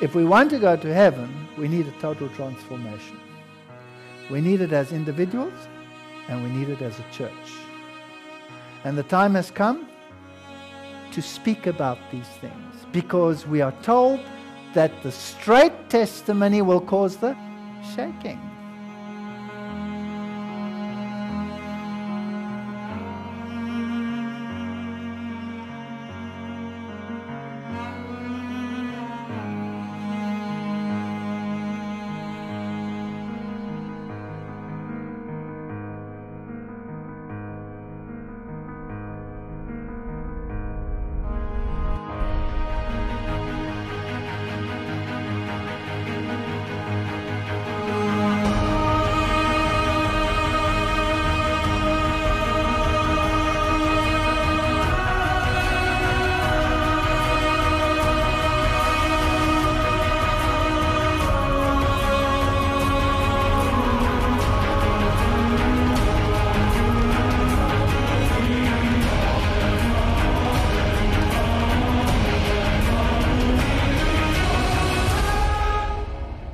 If we want to go to heaven, we need a total transformation. We need it as individuals and we need it as a church. And the time has come to speak about these things because we are told that the straight testimony will cause the shaking.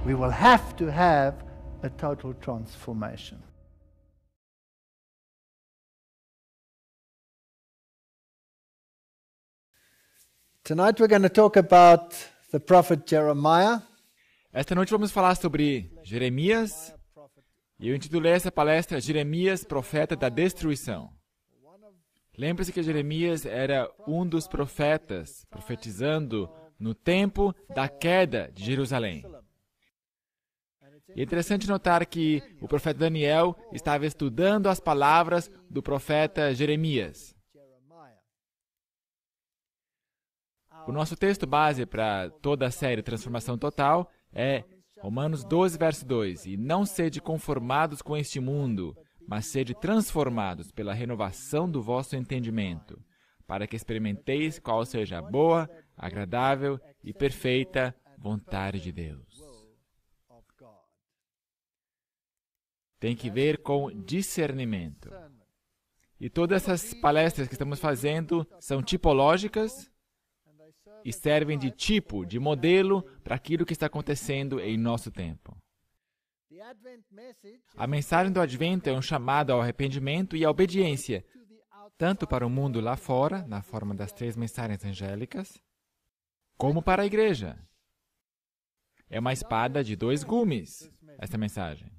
We will have to have a total transformation. Tonight we're going to talk about the prophet Jeremiah. Esta noite vamos falar sobre Jeremias, e eu intitulei essa palestra Jeremias, Profeta da Destruição. Lembre-se que Jeremias era um dos profetas, profetizando no tempo da queda de Jerusalém. E é interessante notar que o profeta Daniel estava estudando as palavras do profeta Jeremias. O nosso texto base para toda a série Transformação Total é Romanos 12, verso 2. E não sede conformados com este mundo, mas sede transformados pela renovação do vosso entendimento, para que experimenteis qual seja a boa, agradável e perfeita vontade de Deus. Tem que ver com discernimento. E todas essas palestras que estamos fazendo são tipológicas e servem de tipo, de modelo para aquilo que está acontecendo em nosso tempo. A mensagem do Advento é um chamado ao arrependimento e à obediência, tanto para o mundo lá fora, na forma das 3 mensagens angélicas, como para a igreja. É uma espada de 2 gumes, esta mensagem.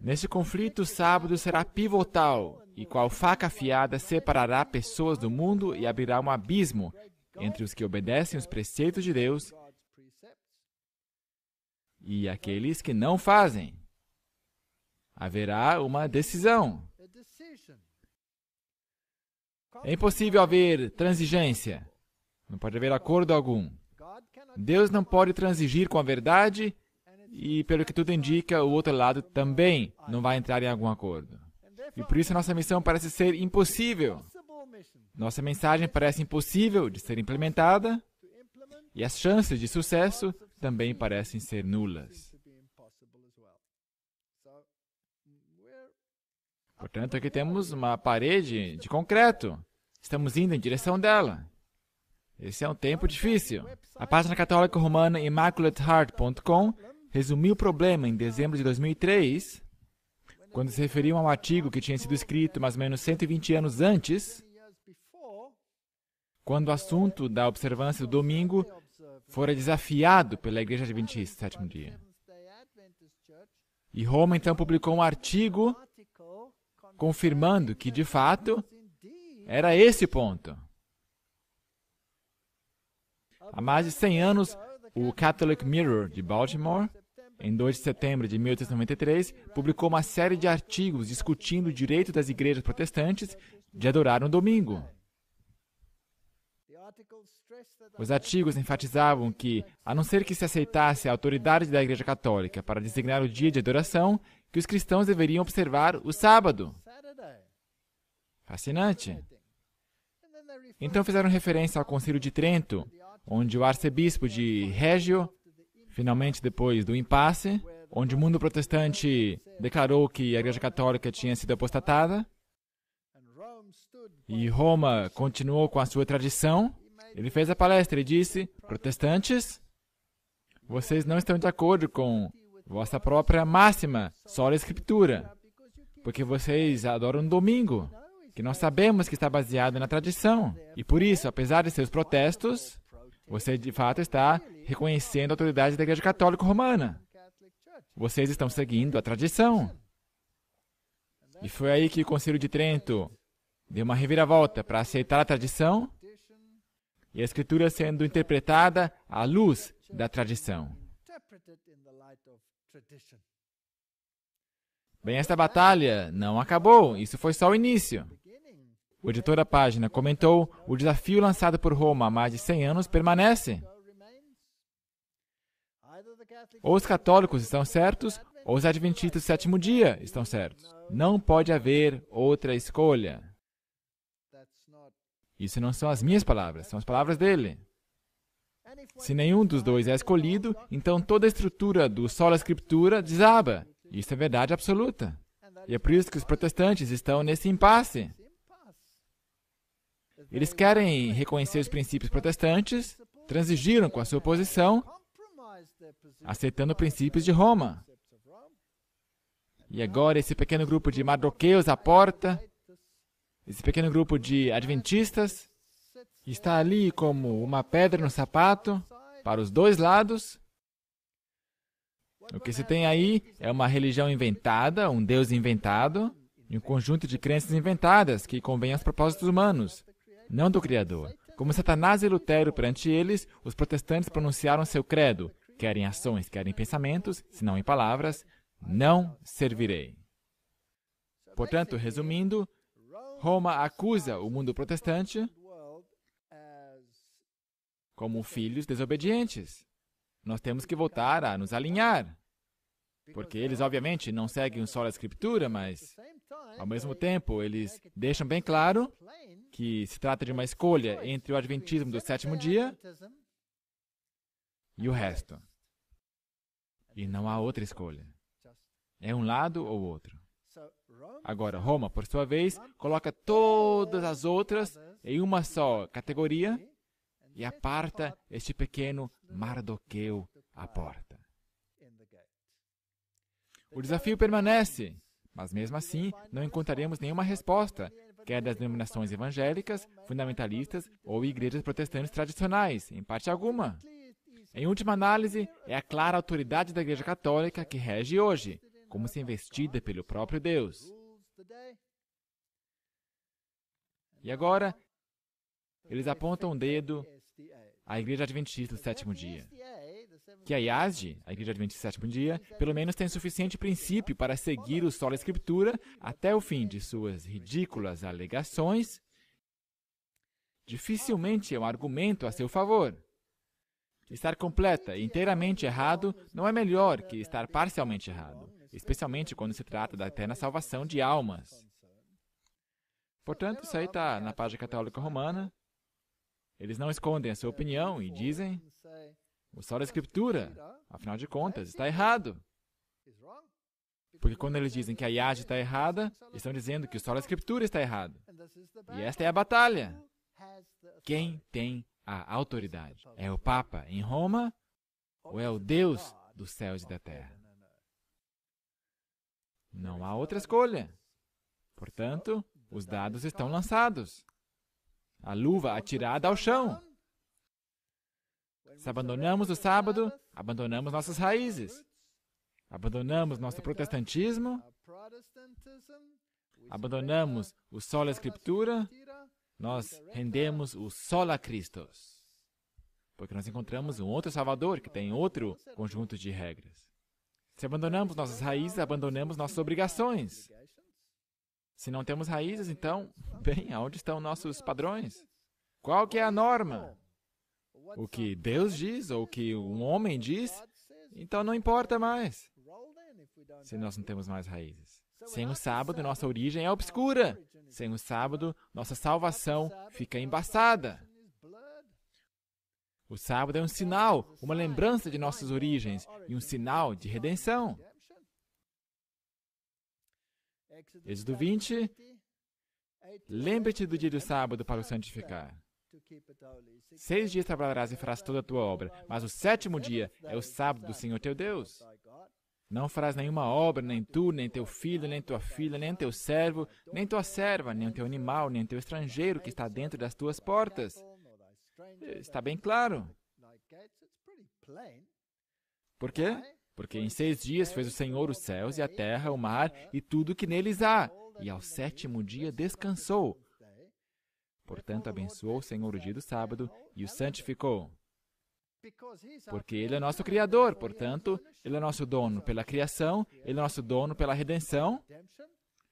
Neste conflito, o sábado será pivotal, e qual faca afiada separará pessoas do mundo e abrirá um abismo entre os que obedecem os preceitos de Deus e aqueles que não fazem. Haverá uma decisão. É impossível haver transigência. Não pode haver acordo algum. Deus não pode transigir com a verdade e, pelo que tudo indica, o outro lado também não vai entrar em algum acordo. E por isso nossa missão parece ser impossível. Nossa mensagem parece impossível de ser implementada e as chances de sucesso também parecem ser nulas. Portanto, aqui temos uma parede de concreto. Estamos indo em direção dela. Esse é um tempo difícil. A página católica romana immaculateheart.com resumiu o problema em dezembro de 2003, quando se referiam a um artigo que tinha sido escrito mais ou menos 120 anos antes, quando o assunto da observância do domingo fora desafiado pela Igreja Adventista, sétimo dia. E Roma então publicou um artigo confirmando que, de fato, era esse o ponto. Há mais de 100 anos, o Catholic Mirror de Baltimore, em 2 de setembro de 1893, publicou uma série de artigos discutindo o direito das igrejas protestantes de adorar no domingo. Os artigos enfatizavam que, a não ser que se aceitasse a autoridade da Igreja Católica para designar o dia de adoração, que os cristãos deveriam observar o sábado. Fascinante. Então fizeram referência ao Concílio de Trento, onde o arcebispo de Reggio, finalmente depois do impasse, onde o mundo protestante declarou que a Igreja Católica tinha sido apostatada, e Roma continuou com a sua tradição, ele fez a palestra e disse: protestantes, Vocês não estão de acordo com vossa própria máxima, sola escritura, porque vocês adoram um domingo, que nós sabemos que está baseado na tradição. E por isso, apesar de seus protestos, você de fato está reconhecendo a autoridade da Igreja Católica Romana. Vocês estão seguindo a tradição. E foi aí que o Concílio de Trento deu uma reviravolta para aceitar a tradição e a Escritura sendo interpretada à luz da tradição. Bem, esta batalha não acabou, isso foi só o início. O editor da página comentou: o desafio lançado por Roma há mais de 100 anos permanece. Ou os católicos estão certos, ou os adventistas do sétimo dia estão certos. Não pode haver outra escolha. Isso não são as minhas palavras, são as palavras dele. Se nenhum dos dois é escolhido, então toda a estrutura do sola escritura desaba. Isso é verdade absoluta. E é por isso que os protestantes estão nesse impasse. Eles querem reconhecer os princípios protestantes, transigiram com a sua posição, aceitando princípios de Roma. E agora esse pequeno grupo de mardoqueus à porta, esse pequeno grupo de adventistas, está ali como uma pedra no sapato, para os dois lados. O que se tem aí é uma religião inventada, um Deus inventado, e um conjunto de crenças inventadas que convém aos propósitos humanos, não do Criador. Como Satanás e Lutero perante eles, os protestantes pronunciaram seu credo, quer em ações, quer em pensamentos, se não em palavras: não servirei. Portanto, resumindo, Roma acusa o mundo protestante como filhos desobedientes. Nós temos que voltar a nos alinhar, porque eles, obviamente, não seguem só a Escritura, mas, ao mesmo tempo, eles deixam bem claro que se trata de uma escolha entre o adventismo do sétimo dia e o resto. E não há outra escolha. É um lado ou outro. Agora, Roma, por sua vez, coloca todas as outras em uma só categoria e aparta este pequeno Mardoqueu à porta. O desafio permanece, mas mesmo assim não encontraremos nenhuma resposta, quer das denominações evangélicas, fundamentalistas ou igrejas protestantes tradicionais, em parte alguma. Em última análise, é a clara autoridade da Igreja Católica que rege hoje, como se investida pelo próprio Deus. E agora, eles apontam o dedo à Igreja Adventista do sétimo dia. Que a IASD, a Igreja Adventista do sétimo dia, pelo menos tem suficiente princípio para seguir o sola escritura até o fim de suas ridículas alegações. Dificilmente é um argumento a seu favor. Estar completa e inteiramente errado não é melhor que estar parcialmente errado, especialmente quando se trata da eterna salvação de almas. Portanto, isso aí está na página católica romana. Eles não escondem a sua opinião e dizem: o sola escritura, afinal de contas, está errado. Porque quando eles dizem que a IASD está errada, estão dizendo que o sola escritura está errado. E esta é a batalha. Quem tem a autoridade? É o Papa em Roma ou é o Deus dos céus e da terra? Não há outra escolha. Portanto, os dados estão lançados. A luva atirada ao chão. Se abandonamos o sábado, abandonamos nossas raízes. Abandonamos nosso protestantismo, abandonamos o sola escritura, nós rendemos o sola Christus. Porque nós encontramos um outro Salvador que tem outro conjunto de regras. Se abandonamos nossas raízes, abandonamos nossas obrigações. Se não temos raízes, então, bem, aonde estão nossos padrões? Qual que é a norma? O que Deus diz ou o que um homem diz? Então não importa mais, se nós não temos mais raízes. Sem o sábado, nossa origem é obscura. Sem o sábado, nossa salvação fica embaçada. O sábado é um sinal, uma lembrança de nossas origens e um sinal de redenção. Êxodo 20. Lembre-te do dia do sábado para o santificar. 6 dias trabalharás e farás toda a tua obra, mas o 7º dia é o sábado do Senhor teu Deus. Não farás nenhuma obra, nem tu, nem teu filho, nem tua filha, nem teu servo, nem tua serva, nem teu animal, nem teu estrangeiro que está dentro das tuas portas. Está bem claro. Por quê? Porque em 6 dias fez o Senhor os céus e a terra, o mar e tudo que neles há, e ao 7º dia descansou. Portanto, abençoou o Senhor o dia do sábado e o santificou. Porque Ele é nosso Criador, portanto, Ele é nosso dono pela criação, Ele é nosso dono pela redenção.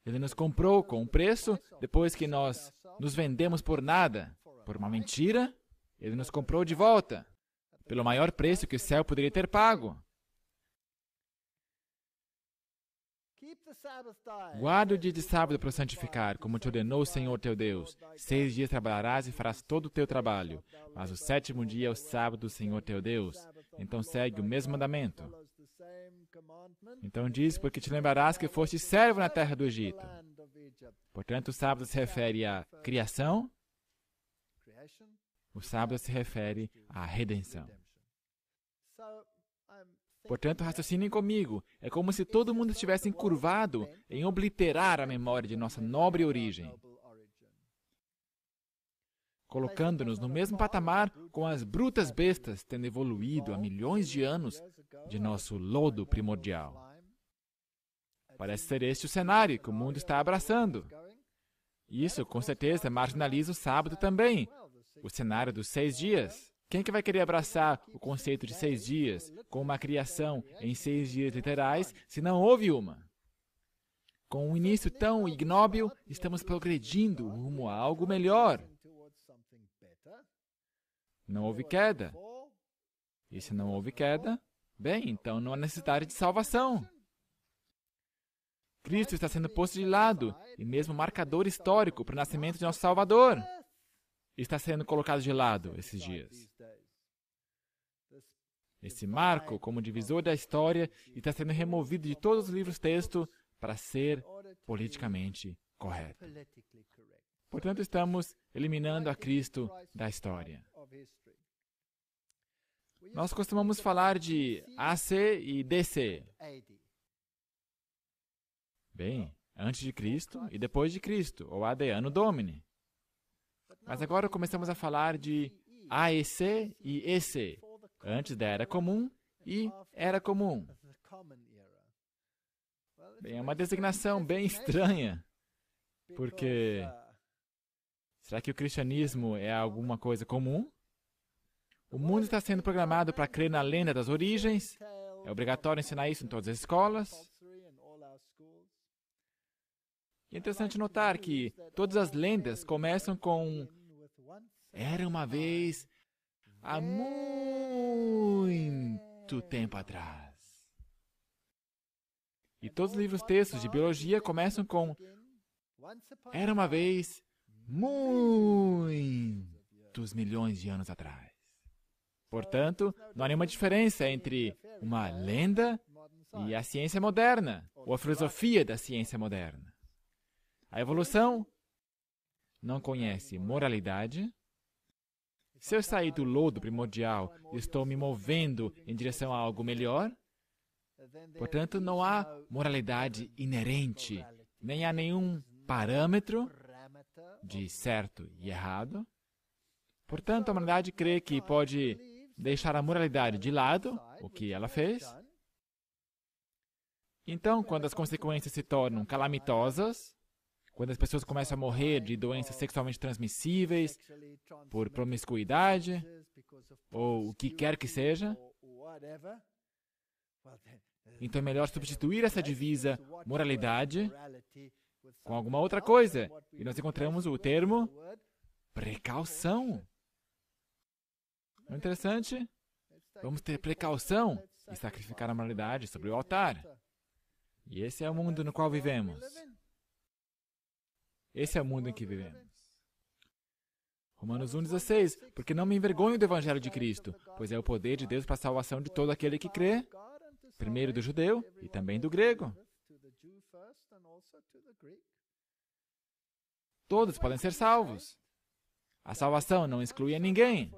Ele nos comprou com um preço, depois que nós nos vendemos por nada, por uma mentira, Ele nos comprou de volta, pelo maior preço que o céu poderia ter pago. Guarda o dia de sábado para o santificar, como te ordenou o Senhor teu Deus. 6 dias trabalharás e farás todo o teu trabalho, mas o 7º dia é o sábado do Senhor teu Deus. Então segue o mesmo mandamento. Então diz, porque te lembrarás que foste servo na terra do Egito. Portanto, o sábado se refere à criação, o sábado se refere à redenção. Portanto, raciocinem comigo. É como se todo mundo estivesse encurvado em obliterar a memória de nossa nobre origem, colocando-nos no mesmo patamar com as brutas bestas tendo evoluído há milhões de anos de nosso lodo primordial. Parece ser este o cenário que o mundo está abraçando. Isso, com certeza, marginaliza o sábado também, o cenário dos 6 dias. Quem que vai querer abraçar o conceito de 6 dias, com uma criação em 6 dias literais, se não houve uma? Com um início tão ignóbil, estamos progredindo rumo a algo melhor. Não houve queda. E se não houve queda, bem, então não há necessidade de salvação. Cristo está sendo posto de lado, e mesmo marcador histórico para o nascimento de nosso Salvador está sendo colocado de lado esses dias. Esse marco, como divisor da história, está sendo removido de todos os livros-texto para ser politicamente correto. Portanto, estamos eliminando a Cristo da história. Nós costumamos falar de AC e DC. Bem, antes de Cristo e depois de Cristo, ou AD, Anno Domini. Mas agora começamos a falar de AEC e EC, antes da Era Comum e Era Comum. Bem, é uma designação bem estranha, porque será que o cristianismo é alguma coisa comum? O mundo está sendo programado para crer na lenda das origens, é obrigatório ensinar isso em todas as escolas. É interessante notar que todas as lendas começam com "era uma vez, há muito tempo atrás". E todos os livros textos de biologia começam com "era uma vez, muitos milhões de anos atrás". Portanto, não há nenhuma diferença entre uma lenda e a ciência moderna, ou a filosofia da ciência moderna. A evolução não conhece moralidade. Se eu sair do lodo primordial e estou me movendo em direção a algo melhor, portanto, não há moralidade inerente, nem há nenhum parâmetro de certo e errado. Portanto, a humanidade crê que pode deixar a moralidade de lado, o que ela fez. Então, quando as consequências se tornam calamitosas, quando as pessoas começam a morrer de doenças sexualmente transmissíveis, por promiscuidade, ou o que quer que seja, então é melhor substituir essa divisa moralidade com alguma outra coisa. E nós encontramos o termo precaução. Não é interessante? Vamos ter precaução e sacrificar a moralidade sobre o altar. E esse é o mundo no qual vivemos. Esse é o mundo em que vivemos. Romanos 1,16. Porque não me envergonho do Evangelho de Cristo, pois é o poder de Deus para a salvação de todo aquele que crê, primeiro do judeu e também do grego. Todos podem ser salvos. A salvação não exclui a ninguém,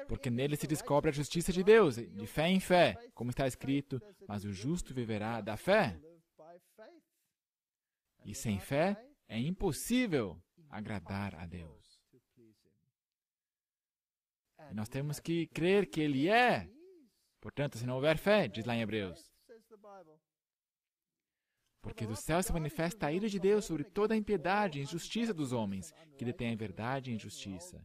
porque nele se descobre a justiça de Deus, de fé em fé, como está escrito, mas o justo viverá da fé. E sem fé é impossível agradar a Deus. E nós temos que crer que Ele é. Portanto, se não houver fé, diz lá em Hebreus, porque do céu se manifesta a ira de Deus sobre toda a impiedade e injustiça dos homens, que detêm a verdade e a injustiça.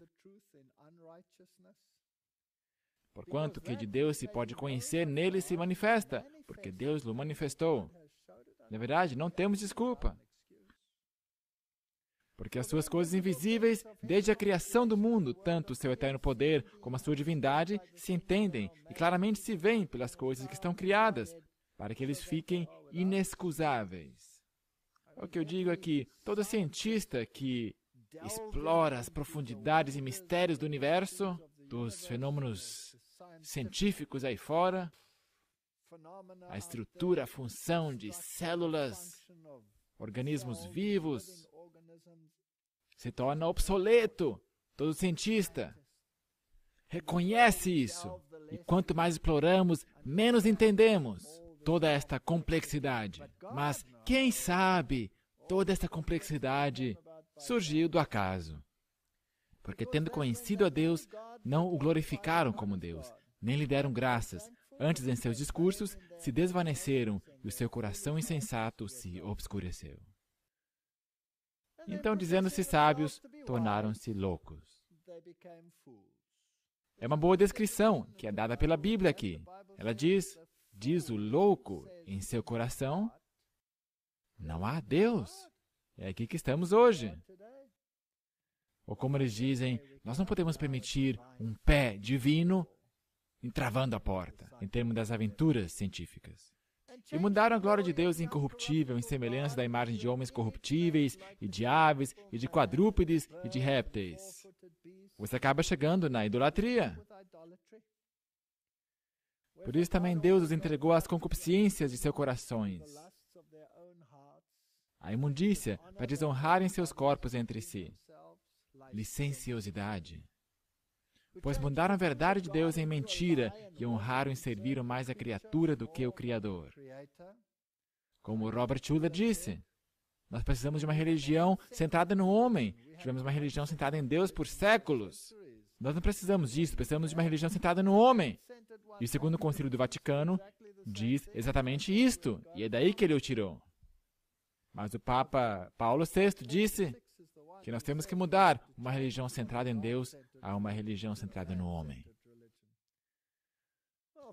Porquanto que de Deus se pode conhecer, nele se manifesta, porque Deus o manifestou. Na verdade, não temos desculpa. Porque as suas coisas invisíveis, desde a criação do mundo, tanto o seu eterno poder como a sua divindade, se entendem e claramente se veem pelas coisas que estão criadas, para que eles fiquem inexcusáveis. O que eu digo é que todo cientista que explora as profundidades e mistérios do universo, dos fenômenos científicos aí fora, a estrutura, a função de células, organismos vivos, se torna obsoleto. Todo cientista reconhece isso. E quanto mais exploramos, menos entendemos toda esta complexidade. Mas, quem sabe, toda esta complexidade surgiu do acaso. Porque, tendo conhecido a Deus, não o glorificaram como Deus, nem lhe deram graças. Antes, em seus discursos, se desvaneceram e o seu coração insensato se obscureceu. Então, dizendo-se sábios, tornaram-se loucos. É uma boa descrição que é dada pela Bíblia aqui. Ela diz o louco em seu coração, não há Deus. É aqui que estamos hoje. Ou como eles dizem, nós não podemos permitir um pé divino entravando a porta, em termos das aventuras científicas. E mudaram a glória de Deus incorruptível em semelhança da imagem de homens corruptíveis, e de aves, e de quadrúpedes, e de répteis. Você acaba chegando na idolatria. Por isso também Deus os entregou às concupiscências de seus corações, a imundícia, para desonrarem seus corpos entre si. Licenciosidade. Pois mudaram a verdade de Deus em mentira e honraram e serviram mais a criatura do que o Criador. Como Robert Schuller disse, nós precisamos de uma religião centrada no homem. Tivemos uma religião centrada em Deus por séculos. Nós não precisamos disso, precisamos de uma religião centrada no homem. E o Segundo Concílio do Vaticano diz exatamente isto, e é daí que ele o tirou. Mas o Papa Paulo VI disse que nós temos que mudar uma religião centrada em Deus a uma religião centrada no homem.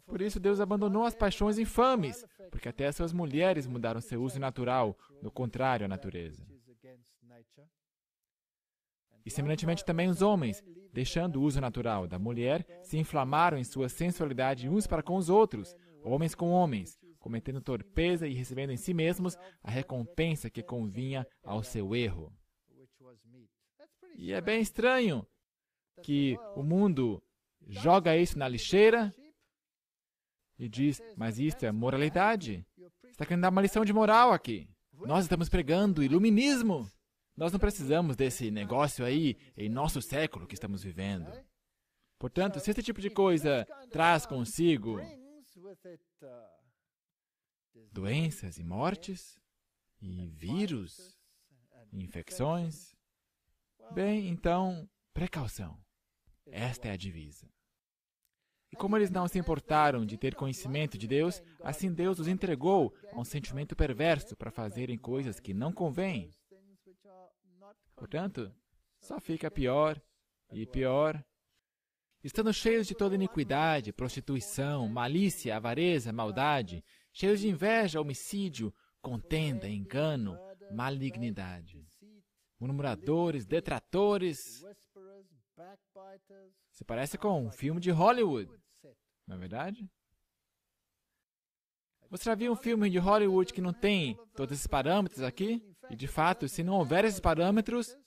Por isso Deus abandonou as paixões infames, porque até suas mulheres mudaram seu uso natural, no contrário à natureza. E semelhantemente também os homens, deixando o uso natural da mulher, se inflamaram em sua sensualidade uns para com os outros, homens com homens, cometendo torpeza e recebendo em si mesmos a recompensa que convinha ao seu erro. E é bem estranho que o mundo joga isso na lixeira e diz, mas isto é moralidade. Você está querendo dar uma lição de moral aqui. Nós estamos pregando iluminismo. Nós não precisamos desse negócio aí em nosso século que estamos vivendo. Portanto, se esse tipo de coisa traz consigo doenças e mortes, e vírus, e infecções, bem, então, precaução. Esta é a divisa. E como eles não se importaram de ter conhecimento de Deus, assim Deus os entregou a um sentimento perverso para fazerem coisas que não convêm. Portanto, só fica pior e pior. Estando cheios de toda iniquidade, prostituição, malícia, avareza, maldade, cheios de inveja, homicídio, contenda, engano, malignidade. Murmuradores, detratores. Se parece com um filme de Hollywood, não é verdade? Você já viu um filme de Hollywood que não tem todos esses parâmetros aqui? E, de fato, se não houver esses parâmetros,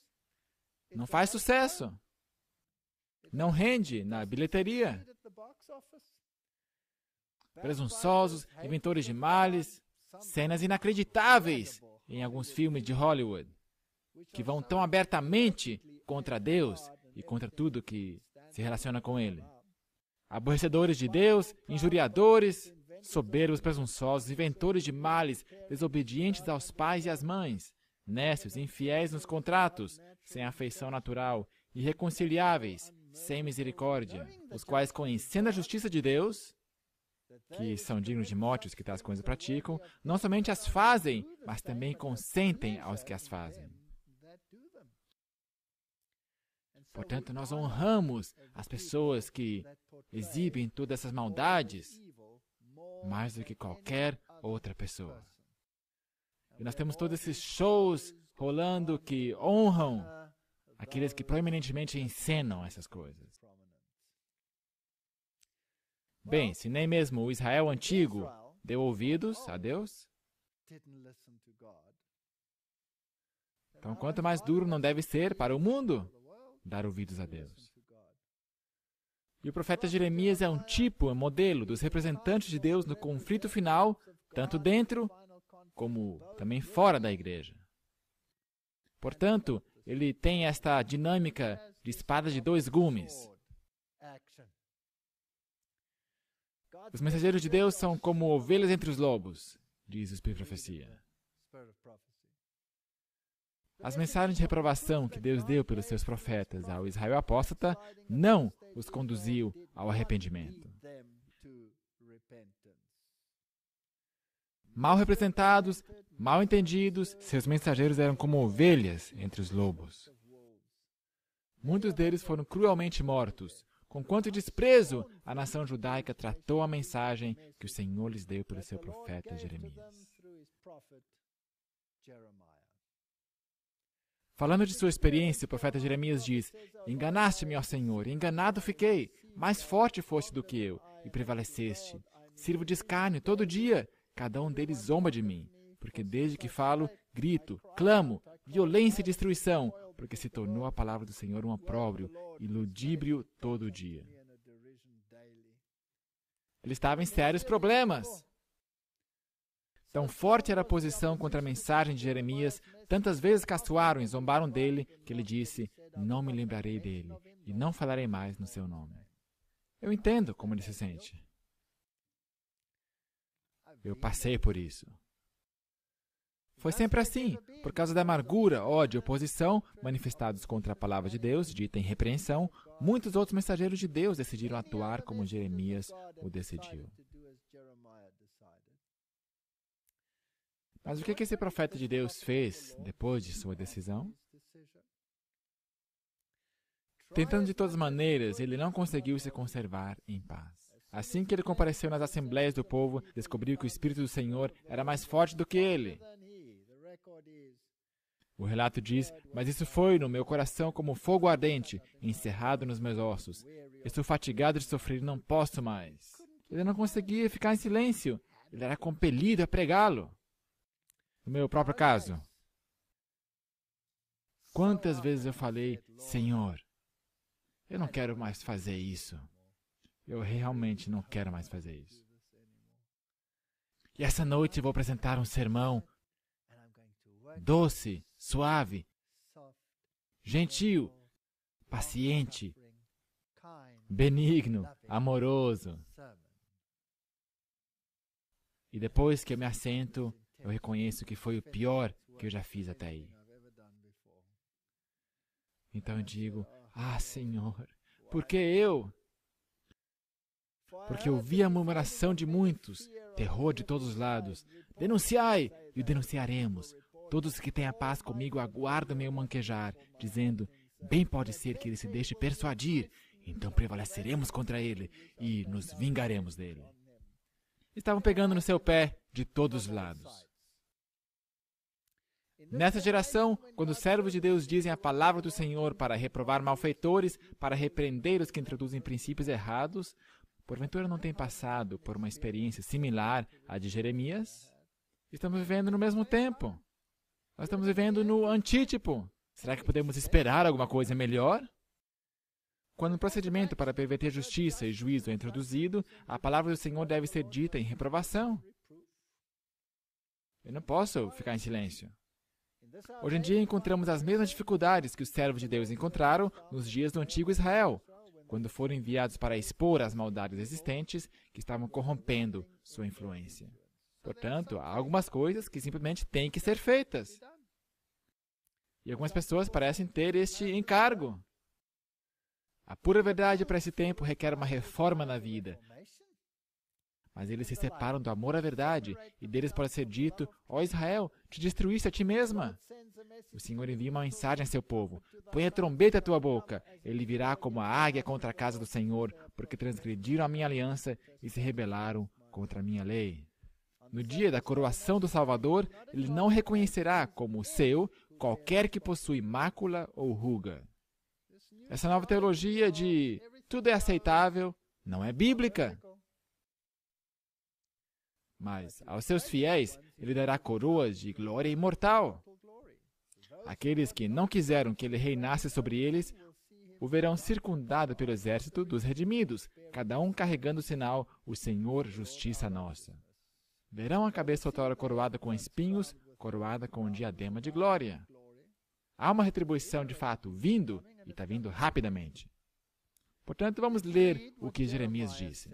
não faz sucesso. Não rende na bilheteria. Presunçosos, inventores de males, cenas inacreditáveis em alguns filmes de Hollywood. que vão tão abertamente contra Deus e contra tudo que se relaciona com Ele. Aborrecedores de Deus, injuriadores, soberbos, presunçosos, inventores de males, desobedientes aos pais e às mães, nécios, infiéis nos contratos, sem afeição natural, irreconciliáveis, sem misericórdia, os quais, conhecendo a justiça de Deus, que são dignos de morte os que tais coisas praticam, não somente as fazem, mas também consentem aos que as fazem. Portanto, nós honramos as pessoas que exibem todas essas maldades mais do que qualquer outra pessoa. E nós temos todos esses shows rolando que honram aqueles que proeminentemente encenam essas coisas. Bem, se nem mesmo o Israel antigo deu ouvidos a Deus, então quanto mais duro não deve ser para o mundo dar ouvidos a Deus. E o profeta Jeremias é um tipo, um modelo dos representantes de Deus no conflito final, tanto dentro como também fora da igreja. Portanto, ele tem esta dinâmica de espada de dois gumes. Os mensageiros de Deus são como ovelhas entre os lobos, diz o Espírito de Profecia. As mensagens de reprovação que Deus deu pelos seus profetas ao Israel apóstata não os conduziu ao arrependimento. Mal representados, mal entendidos, seus mensageiros eram como ovelhas entre os lobos. Muitos deles foram cruelmente mortos, com quanto desprezo a nação judaica tratou a mensagem que o Senhor lhes deu pelo seu profeta Jeremias. Falando de sua experiência, o profeta Jeremias diz: "Enganaste-me, ó Senhor, enganado fiquei. Mais forte foste do que eu, e prevaleceste. Sirvo de escárnio todo dia, cada um deles zomba de mim. Porque desde que falo, grito, clamo, violência e destruição, porque se tornou a palavra do Senhor um opróbrio e ludíbrio todo dia." Ele estava em sérios problemas. Tão forte era a posição contra a mensagem de Jeremias, tantas vezes caçoaram e zombaram dele, que ele disse: "Não me lembrarei dele, e não falarei mais no seu nome." Eu entendo como ele se sente. Eu passei por isso. Foi sempre assim, por causa da amargura, ódio e oposição manifestados contra a palavra de Deus, dita em repreensão, muitos outros mensageiros de Deus decidiram atuar como Jeremias o decidiu. Mas o que esse profeta de Deus fez depois de sua decisão? Tentando de todas as maneiras, ele não conseguiu se conservar em paz. Assim que ele compareceu nas assembleias do povo, descobriu que o Espírito do Senhor era mais forte do que ele. O relato diz: "Mas isso foi no meu coração como fogo ardente, encerrado nos meus ossos. Estou fatigado de sofrer e não posso mais." Ele não conseguia ficar em silêncio. Ele era compelido a pregá-lo. No meu próprio caso, quantas vezes eu falei: "Senhor, eu não quero mais fazer isso. Eu realmente não quero mais fazer isso. E essa noite eu vou apresentar um sermão doce, suave, gentil, paciente, benigno, amoroso. E depois que eu me assento, eu reconheço que foi o pior que eu já fiz até aí. Então eu digo: "Ah, Senhor, por que eu? Porque eu vi a murmuração de muitos, terror de todos os lados. Denunciai, e o denunciaremos. Todos que têm a paz comigo aguardam meu manquejar, dizendo: bem pode ser que ele se deixe persuadir, então prevaleceremos contra ele e nos vingaremos dele." Estavam pegando no seu pé de todos os lados. Nessa geração, quando os servos de Deus dizem a palavra do Senhor para reprovar malfeitores, para repreender os que introduzem princípios errados, porventura não tem passado por uma experiência similar à de Jeremias? Estamos vivendo no mesmo tempo. Nós estamos vivendo no antítipo. Será que podemos esperar alguma coisa melhor? Quando um procedimento para perverter justiça e juízo é introduzido, a palavra do Senhor deve ser dita em reprovação. Eu não posso ficar em silêncio. Hoje em dia encontramos as mesmas dificuldades que os servos de Deus encontraram nos dias do antigo Israel, quando foram enviados para expor as maldades existentes que estavam corrompendo sua influência. Portanto, há algumas coisas que simplesmente têm que ser feitas. E algumas pessoas parecem ter este encargo. A pura verdade para esse tempo requer uma reforma na vida. Mas eles se separam do amor à verdade, e deles pode ser dito: ó Israel, te destruíste a ti mesma. O Senhor envia uma mensagem a seu povo: põe a trombeta à tua boca, ele virá como a águia contra a casa do Senhor, porque transgrediram a minha aliança e se rebelaram contra a minha lei. No dia da coroação do Salvador, ele não reconhecerá como seu qualquer que possui mácula ou ruga. Essa nova teologia de tudo é aceitável não é bíblica. Mas aos seus fiéis ele dará coroas de glória imortal. Aqueles que não quiseram que ele reinasse sobre eles o verão circundado pelo exército dos redimidos, cada um carregando o sinal: o Senhor, justiça nossa. Verão a cabeça outrora coroada com espinhos, coroada com um diadema de glória. Há uma retribuição de fato vindo, e está vindo rapidamente. Portanto, vamos ler o que Jeremias disse.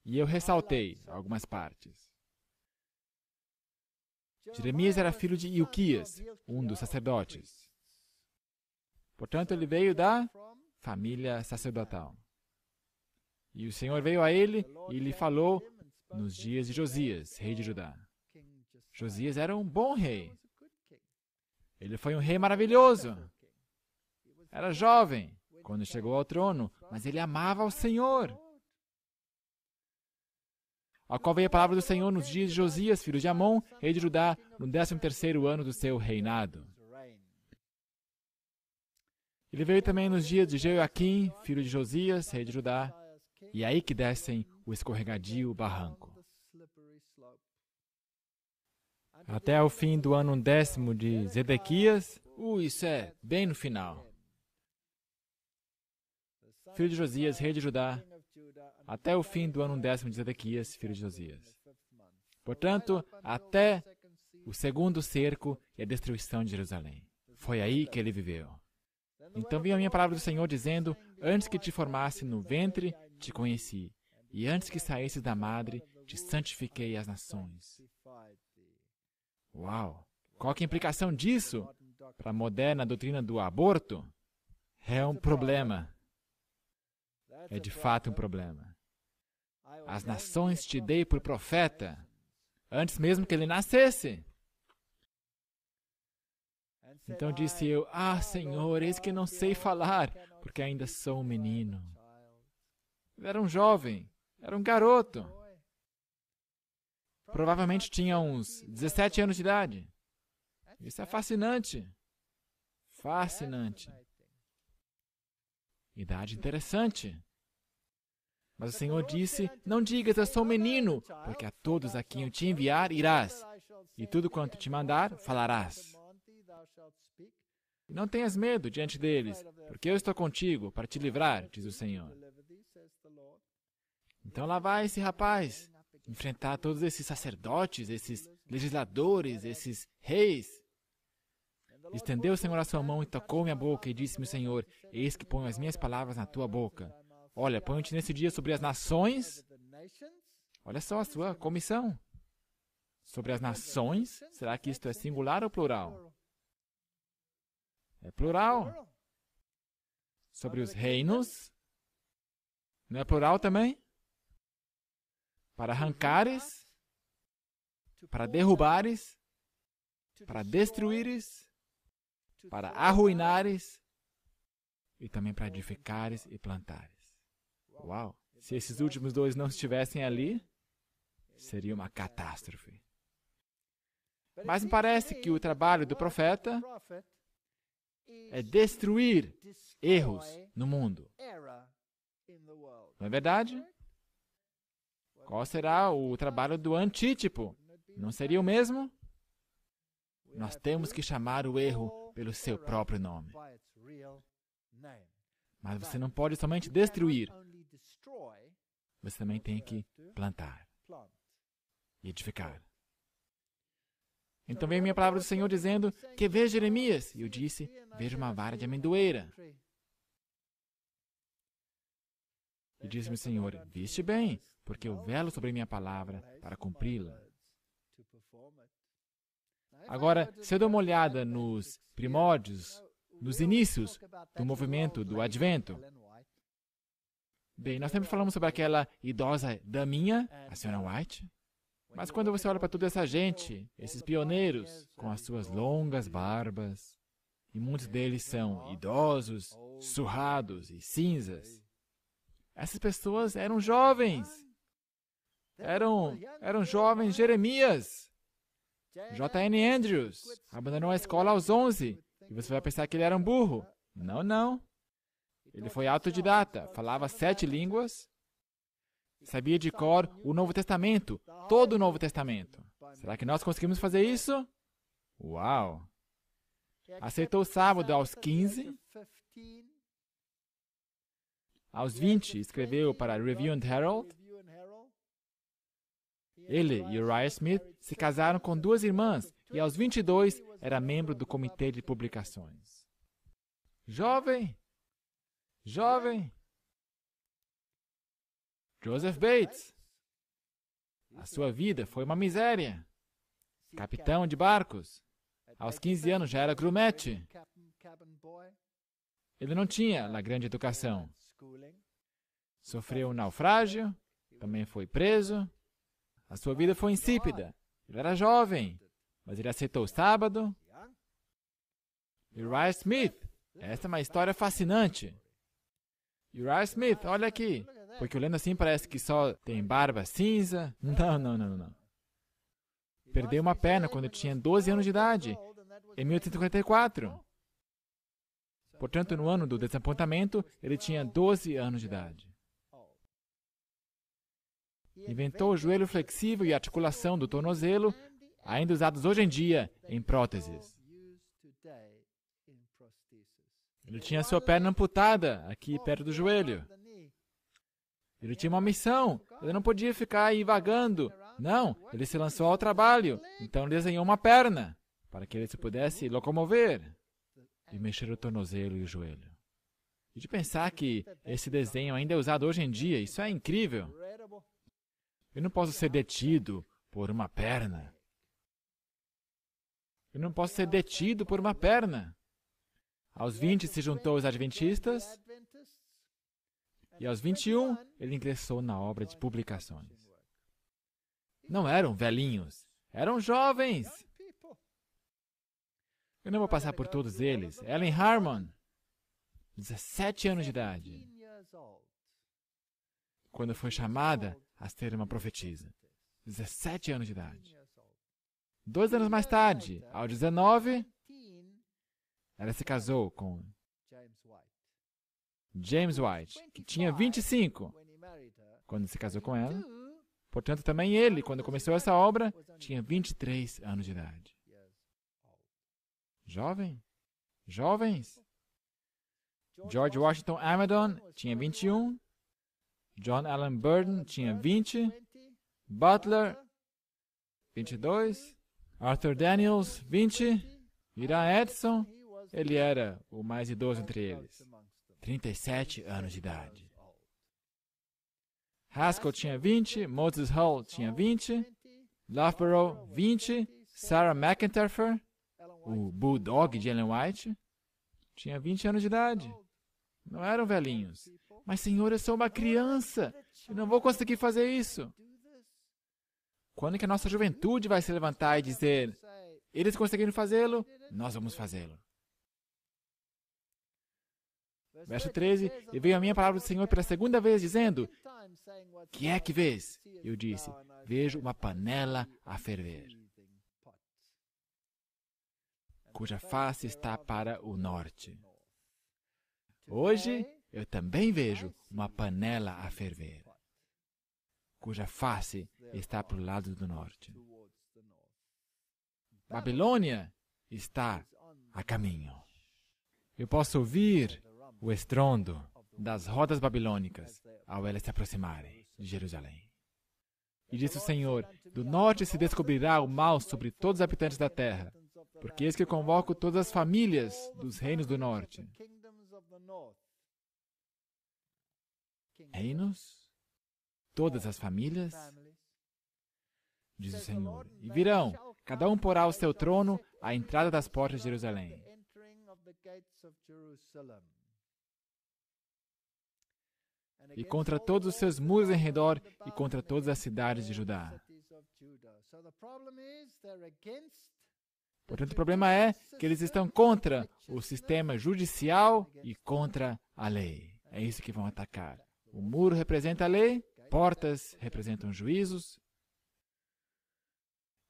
E eu ressaltei algumas partes. Jeremias era filho de Ilquias, um dos sacerdotes. Portanto, ele veio da família sacerdotal. E o Senhor veio a ele e lhe falou nos dias de Josias, rei de Judá. Josias era um bom rei. Ele foi um rei maravilhoso. Era jovem quando chegou ao trono, mas ele amava ao Senhor. Ao qual veio a palavra do Senhor nos dias de Josias, filho de Amon, rei de Judá, no 13º ano do seu reinado. Ele veio também nos dias de Jeoaquim, filho de Josias, rei de Judá, e é aí que descem o escorregadio barranco. Até o fim do ano 10º de Zedequias, isso é bem no final. Filho de Josias, rei de Judá, até o fim do ano 10º de Zedequias, filho de Josias. Portanto, até o segundo cerco e a destruição de Jerusalém. Foi aí que ele viveu. Então veio a minha palavra do Senhor dizendo: antes que te formasse no ventre, te conheci, e antes que saísse da madre, te santifiquei às nações. Uau! Qual que é a implicação disso para a moderna doutrina do aborto? É um problema. É de fato um problema. As nações te dei por profeta, antes mesmo que ele nascesse. Então disse eu: Senhor, eis que não sei falar, porque ainda sou um menino. Ele era um jovem, era um garoto. Provavelmente tinha uns 17 anos de idade. Isso é fascinante. Fascinante. Idade interessante. Mas o Senhor disse: não digas, eu sou um menino, porque a todos a quem eu te enviar irás, e tudo quanto te mandar falarás. E não tenhas medo diante deles, porque eu estou contigo para te livrar, diz o Senhor. Então lá vai esse rapaz enfrentar todos esses sacerdotes, esses legisladores, esses reis. Estendeu o Senhor a sua mão e tocou minha boca e disse-me o Senhor: eis que ponho as minhas palavras na tua boca. Olha, ponho-te nesse dia sobre as nações. Olha só a sua comissão. Sobre as nações, será que isto é singular ou plural? É plural. Sobre os reinos, não é plural também? Para arrancares, para derrubares, para destruíres, para arruinares e também para edificares e plantares. Uau! Se esses últimos dois não estivessem ali, seria uma catástrofe. Mas me parece que o trabalho do profeta é destruir erros no mundo. Não é verdade? Qual será o trabalho do antítipo? Não seria o mesmo? Nós temos que chamar o erro pelo seu próprio nome. Mas você não pode somente destruir. Você também tem que plantar e edificar. Então veio a minha palavra do Senhor dizendo, que vês, Jeremias? E eu disse, vejo uma vara de amendoeira. E disse-me o Senhor, viste bem, porque eu velo sobre minha palavra para cumpri-la. Agora, se eu dou uma olhada nos primórdios, nos inícios do movimento do Advento, bem, nós sempre falamos sobre aquela idosa daminha, a Senhora White, mas quando você olha para toda essa gente, esses pioneiros, com as suas longas barbas, e muitos deles são idosos, surrados e cinzas, essas pessoas eram jovens. Eram jovens Jeremias. J.N. Andrews abandonou a escola aos 11. E você vai pensar que ele era um burro. Não, não. Ele foi autodidata, falava 7 línguas, sabia de cor o Novo Testamento, todo o Novo Testamento. Será que nós conseguimos fazer isso? Uau! Aceitou o sábado aos 15. Aos 20, escreveu para Review and Herald. Ele e Uriah Smith se casaram com 2 irmãs e aos 22 era membro do comitê de publicações. Jovem! Jovem! Joseph Bates. A sua vida foi uma miséria. Capitão de barcos. Aos 15 anos já era grumete. Ele não tinha uma grande educação. Sofreu um naufrágio, também foi preso. A sua vida foi insípida. Ele era jovem, mas ele aceitou o sábado. Uriah Smith. Essa é uma história fascinante. Uriah Smith, olha aqui. Porque olhando assim parece que só tem barba cinza. Não. Perdeu uma perna quando tinha 12 anos de idade, em 1854. Portanto, no ano do desapontamento, ele tinha 12 anos de idade. Inventou o joelho flexível e a articulação do tornozelo, ainda usados hoje em dia em próteses. Ele tinha sua perna amputada aqui perto do joelho. Ele tinha uma missão. Ele não podia ficar aí vagando. Não, ele se lançou ao trabalho. Então ele desenhou uma perna para que ele se pudesse locomover e mexer o tornozelo e o joelho. E de pensar que esse desenho ainda é usado hoje em dia, isso é incrível. Eu não posso ser detido por uma perna. Eu não posso ser detido por uma perna. Aos 20 se juntou aos adventistas e aos 21 ele ingressou na obra de publicações. Não eram velhinhos, eram jovens. Eu não vou passar por todos eles. Ellen Harmon, 17 anos de idade, quando foi chamada a ser uma profetisa. 17 anos de idade. 2 anos mais tarde, aos 19, ela se casou com James White, que tinha 25 quando se casou com ela. Portanto, também ele, quando começou essa obra, tinha 23 anos de idade. Jovem? Jovens? George Washington Amadon tinha 21. John Allen Burden tinha 20. Butler, 22. Arthur Daniels, 20. Ira Edson, ele era o mais idoso entre eles. 37 anos de idade. Haskell tinha 20. Moses Hull tinha 20. Loughborough, 20. Sarah McIntyre, o Bulldog de Ellen White, tinha 20 anos de idade. Não eram velhinhos. Mas, Senhor, eu sou uma criança. Eu não vou conseguir fazer isso. Quando que a nossa juventude vai se levantar e dizer, eles conseguiram fazê-lo, nós vamos fazê-lo. Verso 13, e veio a minha palavra do Senhor pela segunda vez, dizendo, que é que vês? Eu disse, vejo uma panela a ferver, cuja face está para o norte. Hoje, eu também vejo uma panela a ferver, cuja face está para o lado do norte. Babilônia está a caminho. Eu posso ouvir o estrondo das rodas babilônicas ao elas se aproximarem de Jerusalém. E disse o Senhor: do norte se descobrirá o mal sobre todos os habitantes da terra, porque eis que eu convoco todas as famílias dos reinos do norte. Reinos? Todas as famílias? Diz o Senhor. E virão, cada um porá o seu trono à entrada das portas de Jerusalém. E contra todos os seus muros em redor, e contra todas as cidades de Judá. Portanto, o problema é que eles estão contra o sistema judicial e contra a lei. É isso que vão atacar. O muro representa a lei, portas representam juízos.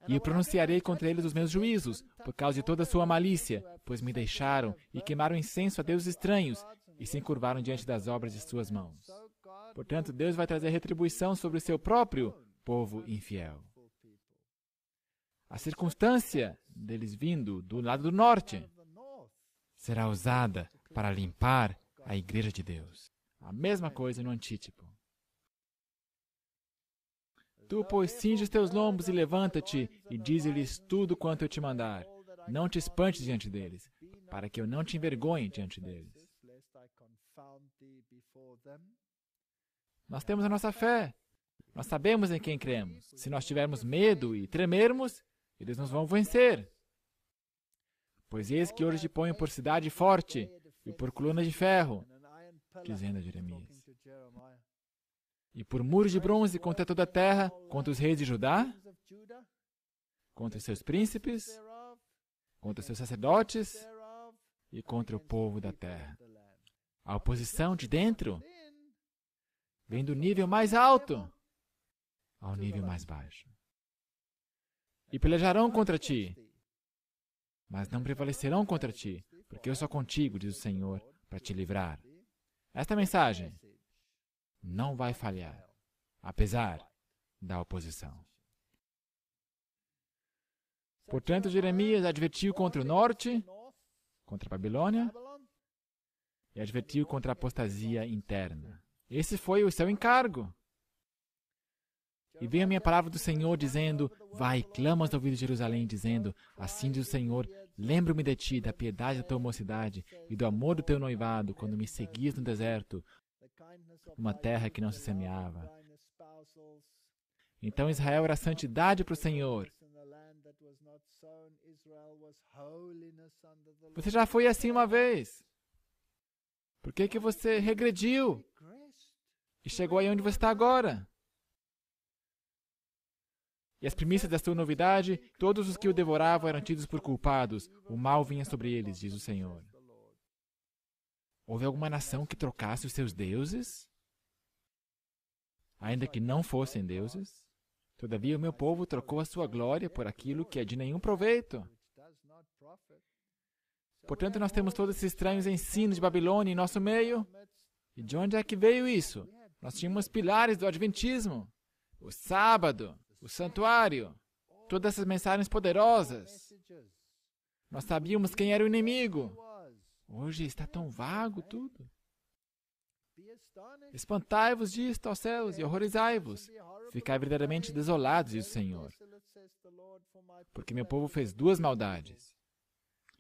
E eu pronunciarei contra eles os meus juízos, por causa de toda a sua malícia, pois me deixaram e queimaram incenso a deuses estranhos, e se encurvaram diante das obras de suas mãos. Portanto, Deus vai trazer retribuição sobre o seu próprio povo infiel. A circunstância deles vindo do lado do norte será usada para limpar a igreja de Deus. A mesma coisa no antítipo. Tu, pois, cinge os teus lombos e levanta-te, e dize-lhes tudo quanto eu te mandar. Não te espantes diante deles, para que eu não te envergonhe diante deles. Nós temos a nossa fé. Nós sabemos em quem cremos. Se nós tivermos medo e tremermos, eles nos vão vencer. Pois eis que hoje te ponho por cidade forte e por coluna de ferro, dizendo a Jeremias. E por muros de bronze contra toda a terra, contra os reis de Judá, contra os seus príncipes, contra os seus sacerdotes e contra o povo da terra. A oposição de dentro vem do nível mais alto ao nível mais baixo. E pelejarão contra ti, mas não prevalecerão contra ti, porque eu sou contigo, diz o Senhor, para te livrar. Esta mensagem não vai falhar, apesar da oposição. Portanto, Jeremias advertiu contra o norte, contra a Babilônia, e advertiu contra a apostasia interna. Esse foi o seu encargo. E veio a minha palavra do Senhor, dizendo: vai, clama aos ouvidos de Jerusalém, dizendo: assim diz o Senhor, lembro-me de ti, da piedade da tua mocidade e do amor do teu noivado, quando me seguias no deserto, uma terra que não se semeava. Então Israel era santidade para o Senhor. Você já foi assim uma vez. Por que você regrediu e chegou aí onde você está agora? E as primícias da sua novidade, todos os que o devoravam eram tidos por culpados. O mal vinha sobre eles, diz o Senhor. Houve alguma nação que trocasse os seus deuses? Ainda que não fossem deuses? Todavia o meu povo trocou a sua glória por aquilo que é de nenhum proveito. Portanto, nós temos todos esses estranhos ensinos de Babilônia em nosso meio. E de onde é que veio isso? Nós tínhamos pilares do Adventismo. O sábado, o santuário, todas essas mensagens poderosas. Nós sabíamos quem era o inimigo. Hoje está tão vago tudo. Espantai-vos disto, ó céus, e horrorizai-vos. Ficai verdadeiramente desolados, diz o Senhor. Porque meu povo fez duas maldades.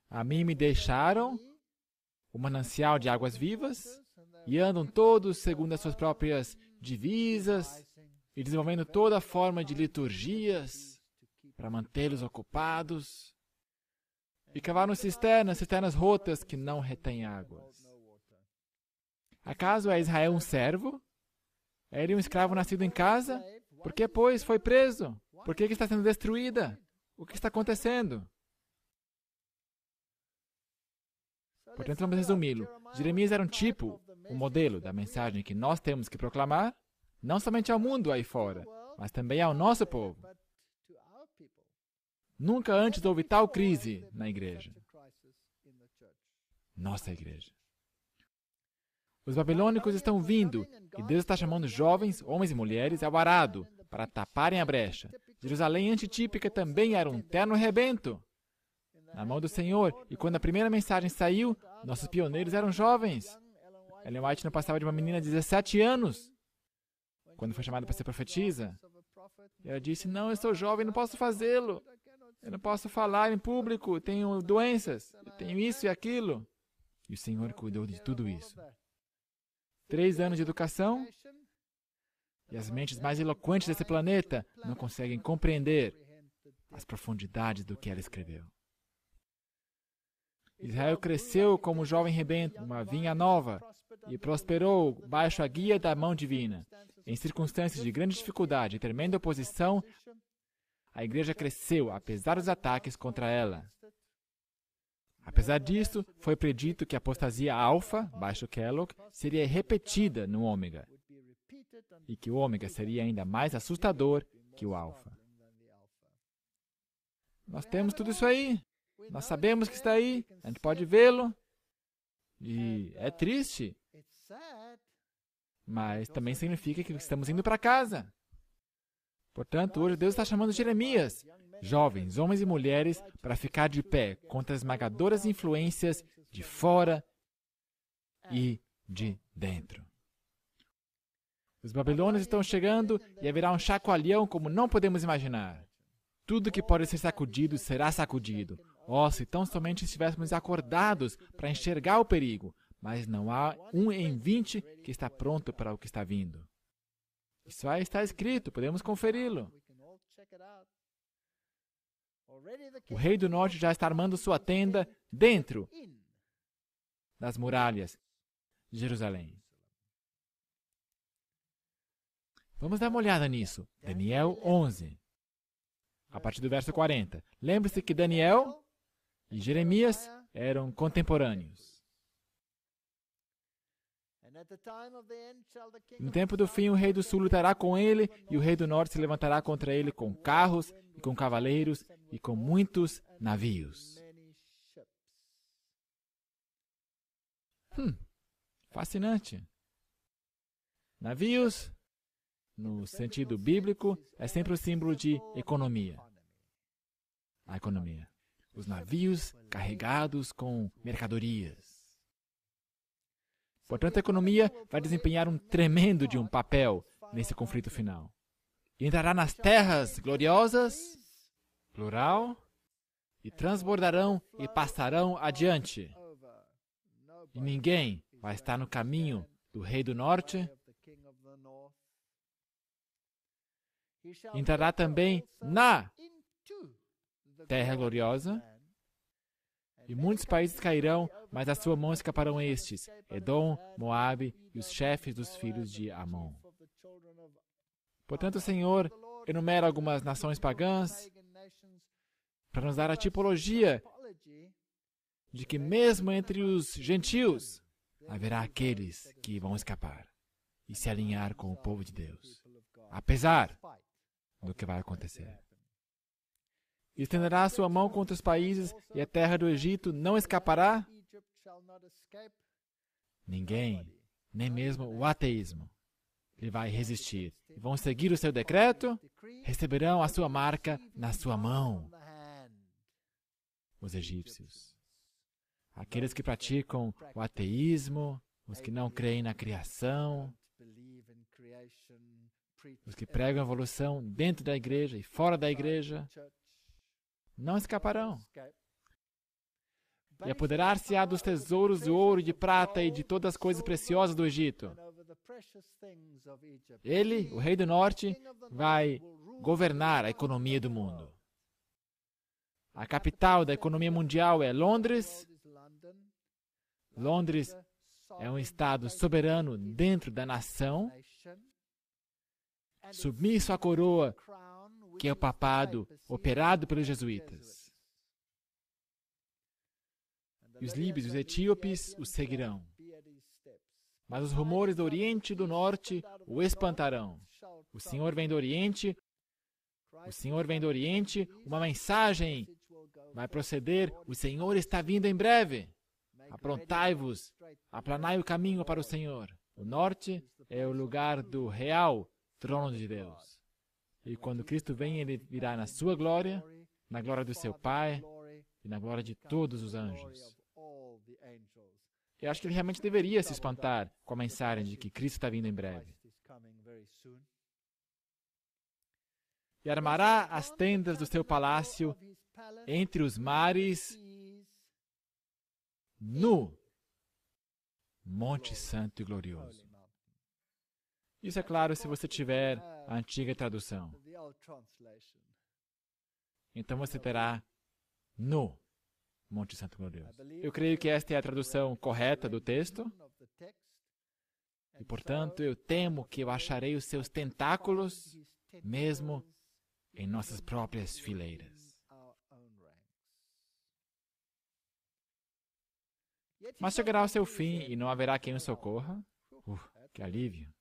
A mim me deixaram o manancial de águas vivas, e andam todos segundo as suas próprias divisas, e desenvolvendo toda forma de liturgias para mantê-los ocupados. E cavaram cisternas rotas que não retêm águas. Acaso é Israel um servo? É ele um escravo nascido em casa? Por que, pois, foi preso? Por que está sendo destruída? O que está acontecendo? Portanto, vamos resumi-lo. Jeremias era um tipo, um modelo da mensagem que nós temos que proclamar, não somente ao mundo aí fora, mas também ao nosso povo. Nunca antes houve tal crise na igreja. Nossa igreja. Os babilônicos estão vindo, e Deus está chamando jovens, homens e mulheres, ao arado, para taparem a brecha. Jerusalém antitípica também era um terno rebento na mão do Senhor, e quando a primeira mensagem saiu, nossos pioneiros eram jovens. Ellen White não passava de uma menina de 17 anos, quando foi chamada para ser profetisa. E ela disse, não, eu sou jovem, não posso fazê-lo. Eu não posso falar em público, tenho doenças, tenho isso e aquilo. E o Senhor cuidou de tudo isso. 3 anos de educação, e as mentes mais eloquentes desse planeta não conseguem compreender as profundidades do que ela escreveu. Israel cresceu como jovem rebento, uma vinha nova, e prosperou baixo a guia da mão divina. Em circunstâncias de grande dificuldade e tremenda oposição, a igreja cresceu, apesar dos ataques contra ela. Apesar disso, foi predito que a apostasia alfa, baixo Kellogg, seria repetida no ômega, e que o ômega seria ainda mais assustador que o alfa. Nós temos tudo isso aí. Nós sabemos que está aí. A gente pode vê-lo. E é triste. Mas também significa que estamos indo para casa. Portanto, hoje Deus está chamando Jeremias, jovens, homens e mulheres, para ficar de pé contra as esmagadoras influências de fora e de dentro. Os babilônios estão chegando e haverá um chacoalhão como não podemos imaginar. Tudo que pode ser sacudido será sacudido. Oh, se tão somente estivéssemos acordados para enxergar o perigo, mas não há 1 em 20 que está pronto para o que está vindo. Isso aí está escrito, podemos conferi-lo. O rei do norte já está armando sua tenda dentro das muralhas de Jerusalém. Vamos dar uma olhada nisso. Daniel 11. A partir do verso 40. Lembre-se que Daniel e Jeremias eram contemporâneos. No tempo do fim, o rei do sul lutará com ele, e o rei do norte se levantará contra ele com carros, e com cavaleiros, e com muitos navios. Fascinante. Navios, no sentido bíblico, é sempre o símbolo de economia. A economia. Os navios carregados com mercadorias. Portanto, a economia vai desempenhar um tremendo de um papel nesse conflito final. E entrará nas terras gloriosas, plural, e transbordarão e passarão adiante. E ninguém vai estar no caminho do rei do norte. Entrará também na terra gloriosa. E muitos países cairão, mas da sua mão escaparão estes, Edom, Moabe e os chefes dos filhos de Amon. Portanto, o Senhor enumera algumas nações pagãs para nos dar a tipologia de que mesmo entre os gentios haverá aqueles que vão escapar e se alinhar com o povo de Deus, apesar do que vai acontecer. Estenderá a sua mão contra os países e a terra do Egito não escapará? Ninguém, nem mesmo o ateísmo, lhe vai resistir. E vão seguir o seu decreto, receberão a sua marca na sua mão. Os egípcios. Aqueles que praticam o ateísmo, os que não creem na criação, os que pregam a evolução dentro da igreja e fora da igreja, não escaparão. E apoderar-se-á dos tesouros de ouro e de prata e de todas as coisas preciosas do Egito. Ele, o rei do norte, vai governar a economia do mundo. A capital da economia mundial é Londres. Londres é um estado soberano dentro da nação, submisso à coroa, que é o papado operado pelos jesuítas. E os líbios e os etíopes o seguirão. Mas os rumores do Oriente e do Norte o espantarão. O Senhor vem do Oriente, uma mensagem vai proceder, o Senhor está vindo em breve. Aprontai-vos, aplanai o caminho para o Senhor. O Norte é o lugar do real trono de Deus. E quando Cristo vem, Ele virá na sua glória, na glória do seu Pai e na glória de todos os anjos. Eu acho que ele realmente deveria se espantar com a mensagem de que Cristo está vindo em breve. e armará as tendas do seu palácio entre os mares, no Monte Santo e Glorioso. Isso é claro se você tiver a antiga tradução. Então você terá no Monte Santo e Glorioso. Eu creio que esta é a tradução correta do texto. E, portanto, eu temo que eu acharei os seus tentáculos mesmo em nossas próprias fileiras. Mas chegará ao seu fim e não haverá quem o socorra. Que alívio!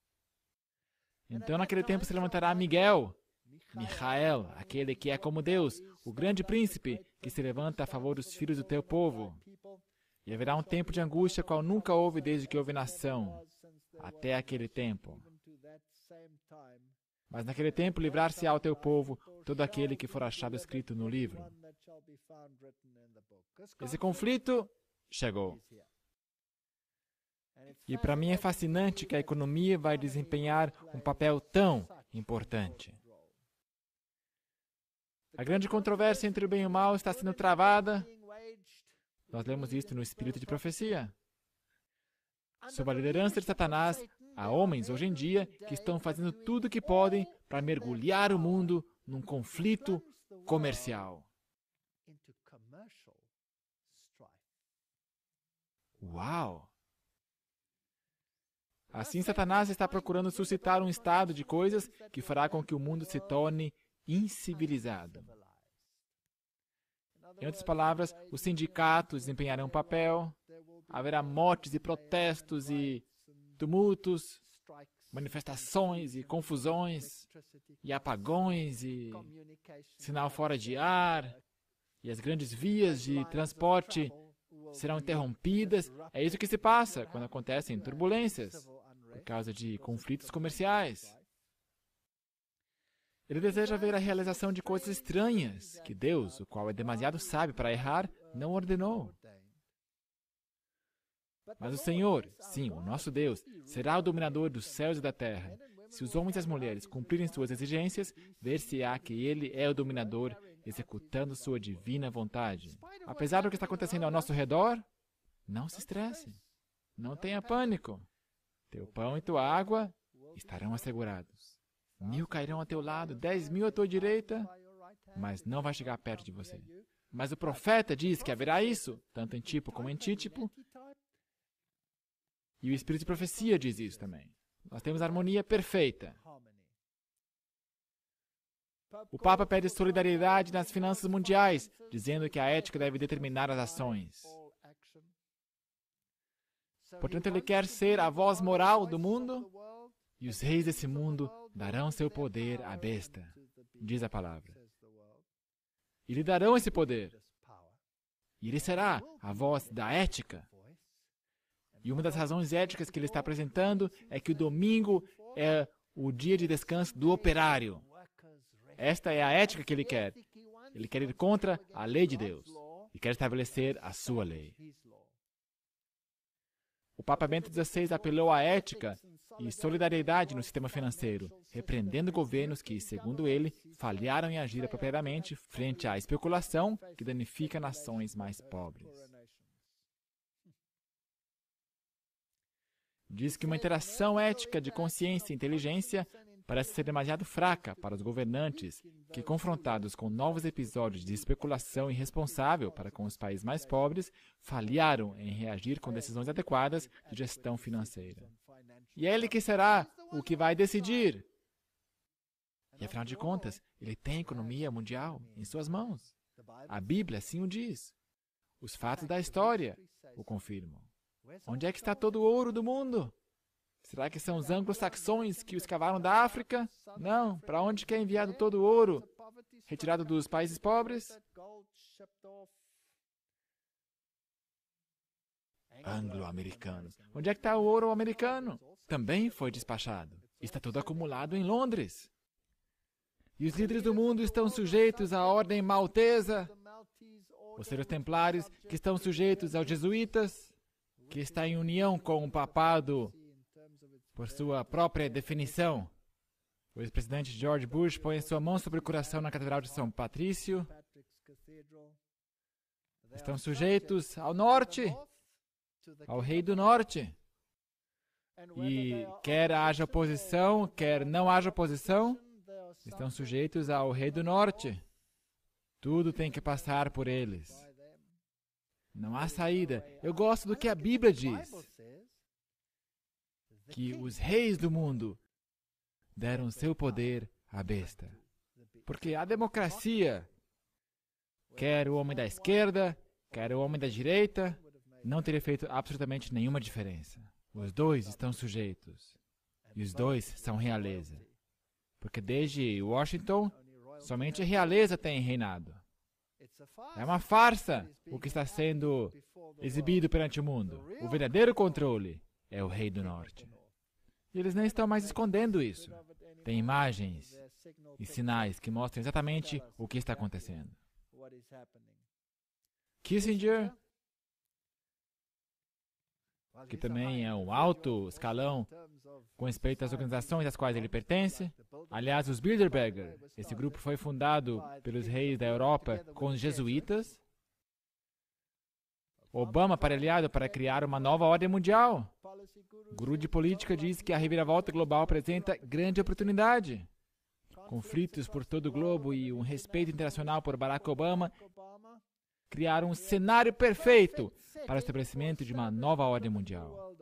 Então, naquele tempo se levantará Miguel, Michael, aquele que é como Deus, o grande príncipe que se levanta a favor dos filhos do teu povo. E haverá um tempo de angústia qual nunca houve desde que houve nação, até aquele tempo. Mas naquele tempo livrar-se-á ao teu povo todo aquele que for achado escrito no livro. Esse conflito chegou. E para mim é fascinante que a economia vai desempenhar um papel tão importante. A grande controvérsia entre o bem e o mal está sendo travada. Nós lemos isto no Espírito de Profecia. Sob a liderança de Satanás, há homens hoje em dia que estão fazendo tudo o que podem para mergulhar o mundo num conflito comercial. Uau! Assim, Satanás está procurando suscitar um estado de coisas que fará com que o mundo se torne incivilizado. Em outras palavras, os sindicatos desempenharão um papel, haverá mortes e protestos e tumultos, manifestações e confusões, e apagões e sinal fora de ar, e as grandes vias de transporte serão interrompidas. É isso que se passa quando acontecem turbulências por causa de conflitos comerciais. Ele deseja ver a realização de coisas estranhas que Deus, o qual é demasiado sábio para errar, não ordenou. Mas o Senhor, sim, o nosso Deus, será o dominador dos céus e da terra. Se os homens e as mulheres cumprirem suas exigências, ver-se-á que Ele é o dominador, executando sua divina vontade. Apesar do que está acontecendo ao nosso redor, não se estresse. Não tenha pânico. Teu pão e tua água estarão assegurados. 1000 cairão a teu lado, 10.000 à tua direita, mas não vai chegar perto de você. Mas o profeta diz que haverá isso, tanto em tipo como em antítipo. E o Espírito de Profecia diz isso também. Nós temos harmonia perfeita. O Papa pede solidariedade nas finanças mundiais, dizendo que a ética deve determinar as ações. Portanto, ele quer ser a voz moral do mundo, e os reis desse mundo darão seu poder à besta, diz a palavra. E lhe darão esse poder. E ele será a voz da ética. E uma das razões éticas que ele está apresentando é que o domingo é o dia de descanso do operário. Esta é a ética que ele quer. Ele quer ir contra a lei de Deus e quer estabelecer a sua lei. O Papa Bento XVI apelou à ética e solidariedade no sistema financeiro, repreendendo governos que, segundo ele, falharam em agir apropriadamente frente à especulação que danifica nações mais pobres. Diz que uma interação ética de consciência e inteligência parece ser demasiado fraca para os governantes que, confrontados com novos episódios de especulação irresponsável para com os países mais pobres, falharam em reagir com decisões adequadas de gestão financeira. E é ele que será o que vai decidir. E, afinal de contas, ele tem a economia mundial em suas mãos. A Bíblia assim o diz. Os fatos da história o confirmam. Onde é que está todo o ouro do mundo? Será que são os anglo-saxões que o escavaram da África? Não. Para onde que é enviado todo o ouro? Retirado dos países pobres? Anglo-americanos. Onde é que está o ouro americano? Também foi despachado. Está tudo acumulado em Londres. E os líderes do mundo estão sujeitos à ordem maltesa, os senhores templários que estão sujeitos aos jesuítas, que está em união com o papado por sua própria definição. O ex-presidente George Bush põe sua mão sobre o coração na Catedral de São Patrício. Estão sujeitos ao norte, ao rei do norte. E quer haja oposição, quer não haja oposição, estão sujeitos ao rei do norte. Tudo tem que passar por eles. Não há saída. Eu gosto do que a Bíblia diz. Que os reis do mundo deram seu poder à besta. Porque a democracia, quer o homem da esquerda, quer o homem da direita, não teria feito absolutamente nenhuma diferença. Os dois estão sujeitos. E os dois são realeza. Porque desde Washington, somente a realeza tem reinado. É uma farsa o que está sendo exibido perante o mundo. O verdadeiro controle é o rei do norte. E eles nem estão mais escondendo isso. Tem imagens e sinais que mostram exatamente o que está acontecendo. Kissinger, que também é um alto escalão com respeito às organizações às quais ele pertence. Aliás, os Bilderberger, esse grupo foi fundado pelos reis da Europa com os jesuítas. Obama aparelhado para criar uma nova ordem mundial. O guru de política diz que a reviravolta global apresenta grande oportunidade. Conflitos por todo o globo e um respeito internacional por Barack Obama criaram um cenário perfeito para o estabelecimento de uma nova ordem mundial.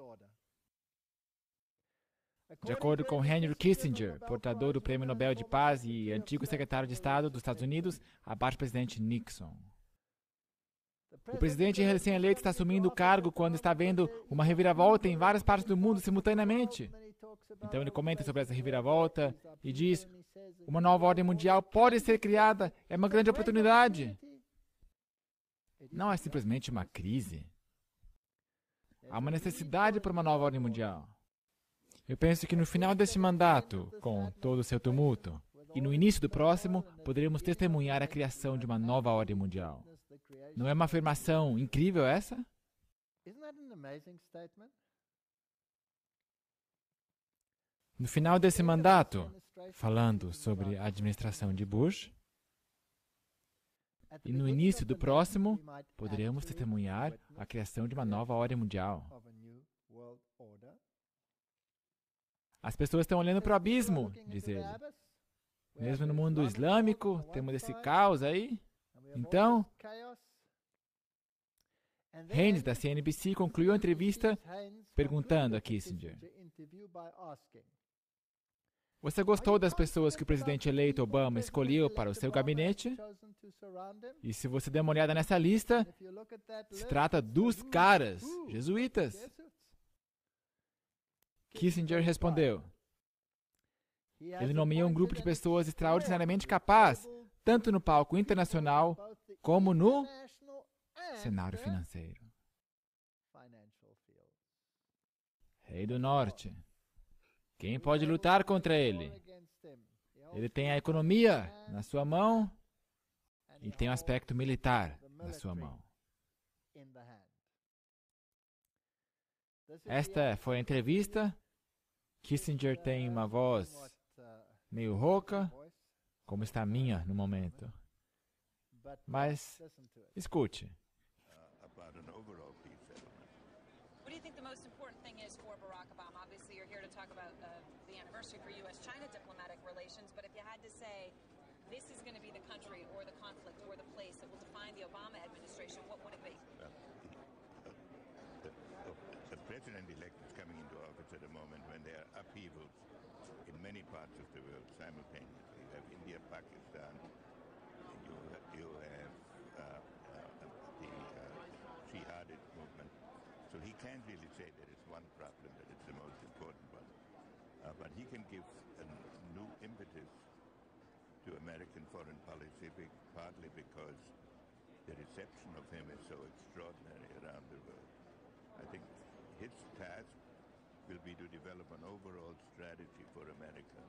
De acordo com Henry Kissinger, portador do Prêmio Nobel de Paz e antigo secretário de Estado dos Estados Unidos, abaixo do presidente Nixon. O presidente recém-eleito está assumindo o cargo quando está vendo uma reviravolta em várias partes do mundo simultaneamente. Então ele comenta sobre essa reviravolta e diz: uma nova ordem mundial pode ser criada, é uma grande oportunidade. Não é simplesmente uma crise. Há uma necessidade por uma nova ordem mundial. Eu penso que no final deste mandato, com todo o seu tumulto, e no início do próximo, poderemos testemunhar a criação de uma nova ordem mundial. Não é uma afirmação incrível essa? No final desse mandato, falando sobre a administração de Bush, e no início do próximo, poderemos testemunhar a criação de uma nova ordem mundial. As pessoas estão olhando para o abismo, diz ele. Mesmo no mundo islâmico, temos esse caos aí. Então, Haynes, da CNBC, concluiu a entrevista perguntando a Kissinger: você gostou das pessoas que o presidente eleito Obama escolheu para o seu gabinete? E se você der uma olhada nessa lista, se trata dos caras, jesuítas. Kissinger respondeu: ele nomeou um grupo de pessoas extraordinariamente capazes, tanto no palco internacional como no cenário financeiro. Rei do Norte. Quem pode lutar contra ele? Ele tem a economia na sua mão e tem o aspecto militar na sua mão. Esta foi a entrevista. Kissinger tem uma voz meio rouca, como está a minha no momento. Mas escute. What do you think the most important thing is for Barack Obama? Obviously, you're here to talk about the anniversary for U.S.-China diplomatic relations, but if you had to say this is going to be the country or the conflict or the place that will define the Obama administration, what would it be? The president-elect is coming into office at a moment when there are upheavals in many parts of the world simultaneously. You have India, Pakistan, you have the jihadist movement. So he can't really say there is one problem that is the most important one. But he can give a new impetus to American foreign policy, partly because the reception of him is so extraordinary around the world. I think his task will be to develop an overall strategy for America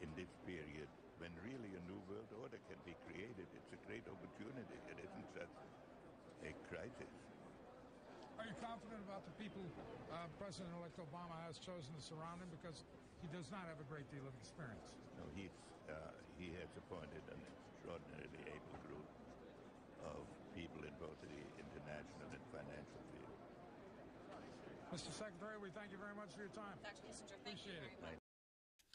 in this period when really a new world order can be created. It's a great opportunity. It isn't just a crisis. Are you confident concerned about the people President-elect Obama has chosen to surround him because he does not have a great deal of experience. No, he has appointed an extraordinarily able group of people in both the international and financial field. Mr. Secretary, we thank you very much for your time. Dr. Kissinger, thank you very much.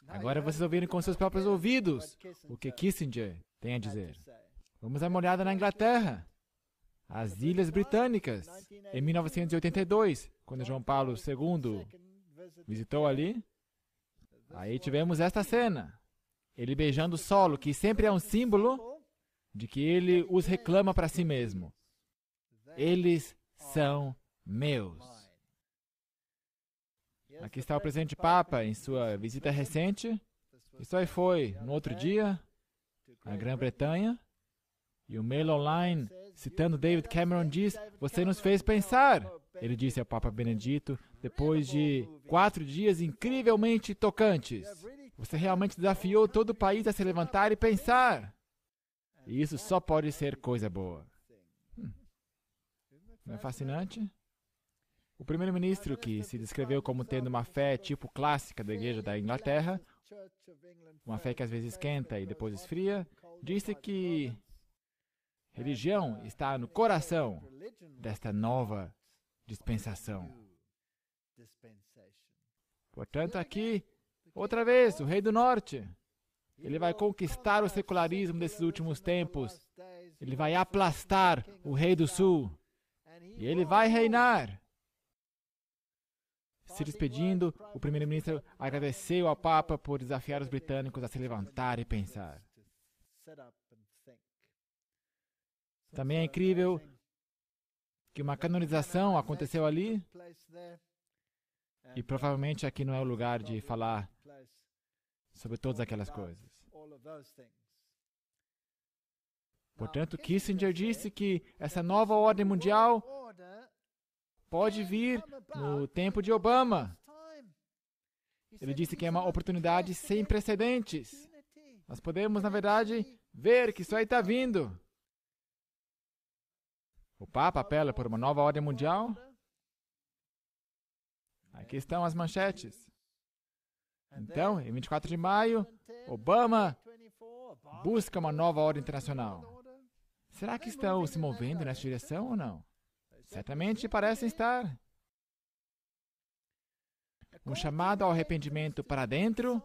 Agora vocês ouviram com seus próprios ouvidos o que Kissinger tem a dizer. Vamos dar uma olhada na Inglaterra, as Ilhas Britânicas, em 1982, quando João Paulo II visitou ali. Aí tivemos esta cena, ele beijando o solo, que sempre é um símbolo de que ele os reclama para si mesmo. Eles são meus. Aqui está o presidente Papa em sua visita recente. Isso aí foi no outro dia, a Grã-Bretanha. E o Mail Online, citando David Cameron, diz: "Você nos fez pensar", ele disse ao Papa Benedito, depois de 4 dias incrivelmente tocantes. Você realmente desafiou todo o país a se levantar e pensar. E isso só pode ser coisa boa. Não é fascinante? O primeiro-ministro, que se descreveu como tendo uma fé tipo clássica da Igreja da Inglaterra, uma fé que às vezes esquenta e depois esfria, disse que religião está no coração desta nova dispensação. Portanto, aqui, outra vez, o rei do norte, ele vai conquistar o secularismo desses últimos tempos. Ele vai aplastar o rei do sul. E ele vai reinar. Se despedindo, o primeiro-ministro agradeceu ao Papa por desafiar os britânicos a se levantar e pensar. Também é incrível que uma canonização aconteceu ali, e provavelmente aqui não é o lugar de falar sobre todas aquelas coisas. Portanto, Kissinger disse que essa nova ordem mundial pode vir no tempo de Obama. Ele disse que é uma oportunidade sem precedentes. Nós podemos, na verdade, ver que isso aí está vindo. O Papa apela por uma nova ordem mundial. Aqui estão as manchetes. Então, em 24 de maio, Obama busca uma nova ordem internacional. Será que estão se movendo nessa direção ou não? Certamente parecem estar. Um chamado ao arrependimento para dentro,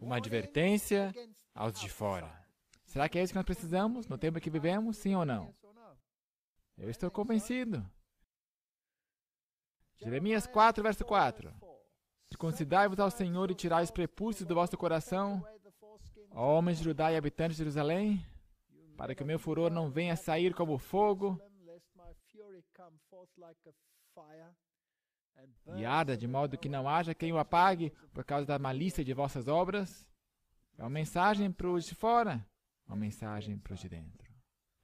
uma advertência aos de fora. Será que é isso que nós precisamos no tempo em que vivemos, sim ou não? Eu estou convencido. Jeremias 4, verso 4. Circuncidai-vos ao Senhor e tirai os prepúcios do vosso coração, ó homens de Judá e habitantes de Jerusalém, para que o meu furor não venha sair como fogo, e arda de modo que não haja quem o apague por causa da malícia de vossas obras. É uma mensagem para os de fora, uma mensagem para os de dentro.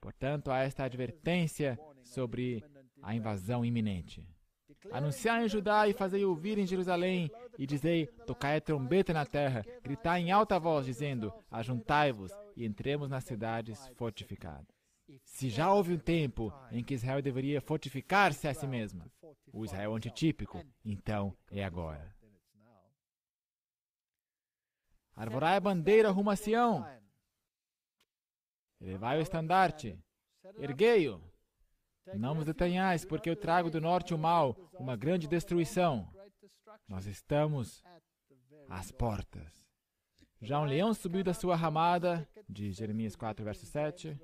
Portanto, há esta advertência sobre a invasão iminente. Anunciai em Judá e fazei ouvir em Jerusalém, e dizei: tocai a trombeta na terra, gritai em alta voz, dizendo: ajuntai-vos e entremos nas cidades fortificadas. Se já houve um tempo em que Israel deveria fortificar-se a si mesma, o Israel antitípico, então é agora. Arvorai a bandeira rumo a Sião. Elevai o estandarte. Erguei-o. Não vos detenhais, porque eu trago do norte o mal, uma grande destruição. Nós estamos às portas. Já um leão subiu da sua ramada, diz Jeremias 4, verso 7.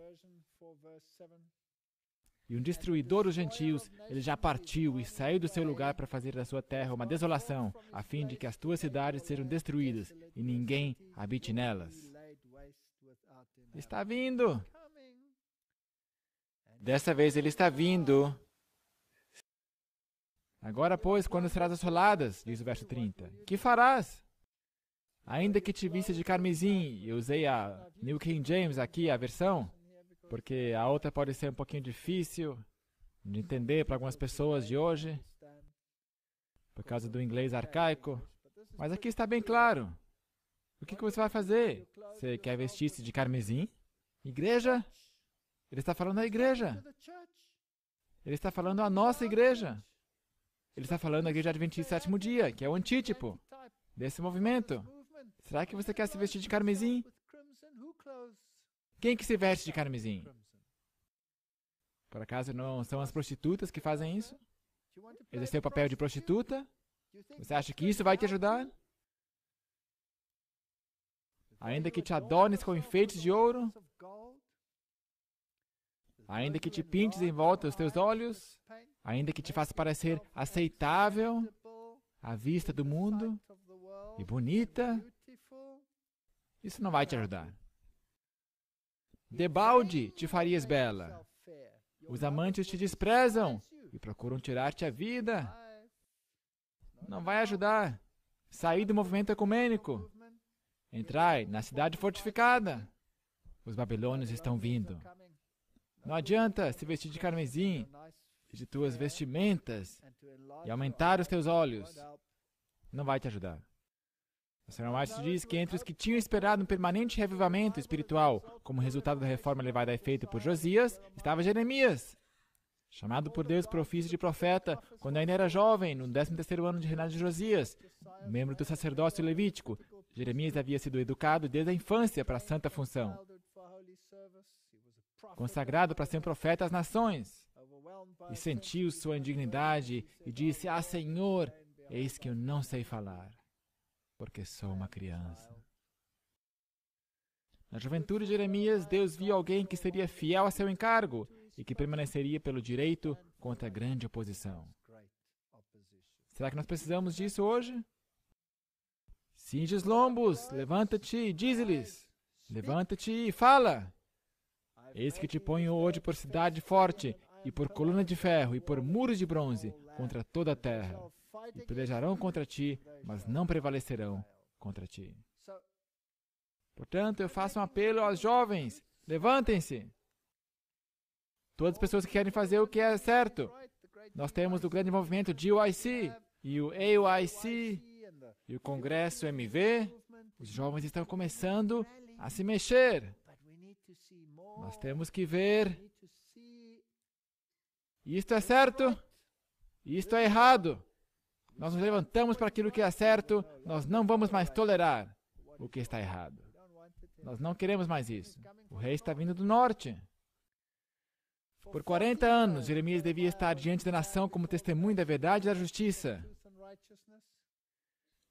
E um destruidor dos gentios, ele já partiu e saiu do seu lugar para fazer da sua terra uma desolação, a fim de que as tuas cidades sejam destruídas e ninguém habite nelas. Está vindo. Dessa vez ele está vindo. Agora, pois, quando serás assoladas, diz o verso 30, que farás? Ainda que te visse de carmesim, eu usei a New King James aqui, a versão, porque a outra pode ser um pouquinho difícil de entender para algumas pessoas de hoje, por causa do inglês arcaico. Mas aqui está bem claro. O que você vai fazer? Você quer vestir-se de carmesim? Igreja? Ele está falando da igreja. Ele está falando à nossa igreja. Ele está falando à igreja adventista sétimo dia, que é o antítipo desse movimento. Será que você quer se vestir de carmesim? Quem que se veste de carmesim? Por acaso não são as prostitutas que fazem isso? Exercer o papel de prostituta? Você acha que isso vai te ajudar? Ainda que te adornes com enfeites de ouro? Ainda que te pintes em volta os teus olhos? Ainda que te faça parecer aceitável à vista do mundo e bonita? Isso não vai te ajudar. Debalde te farias bela. Os amantes te desprezam e procuram tirar-te a vida. Não vai ajudar. Sair do movimento ecumênico. Entrai na cidade fortificada. Os babilônios estão vindo. Não adianta se vestir de carmesim e de tuas vestimentas e aumentar os teus olhos. Não vai te ajudar. O Sr. White diz que entre os que tinham esperado um permanente revivamento espiritual como resultado da reforma levada a efeito por Josias, estava Jeremias, chamado por Deus para o ofício de profeta quando ainda era jovem, no 13º ano de reinado de Josias, membro do sacerdócio levítico. Jeremias havia sido educado desde a infância para a santa função, consagrado para ser um profeta às nações, e sentiu sua indignidade e disse: "Ah, Senhor, eis que eu não sei falar, porque sou uma criança." Na juventude de Jeremias, Deus viu alguém que seria fiel a seu encargo e que permaneceria pelo direito contra a grande oposição. Será que nós precisamos disso hoje? Cinge os lombos, levanta-te e dize-lhes. Levanta-te e fala. Eis que te ponho hoje por cidade forte, e por coluna de ferro, e por muros de bronze, contra toda a terra. E pelejarão contra ti, mas não prevalecerão contra ti. Portanto, eu faço um apelo aos jovens. Levantem-se. Todas as pessoas que querem fazer o que é certo. Nós temos o grande movimento GYC, e o AYC, e o Congresso MV. Os jovens estão começando a se mexer. Nós temos que ver. Isto é certo, isto é errado. Nós nos levantamos para aquilo que é certo, nós não vamos mais tolerar o que está errado. Nós não queremos mais isso. O rei está vindo do norte. Por 40 anos, Jeremias devia estar diante da nação como testemunho da verdade e da justiça.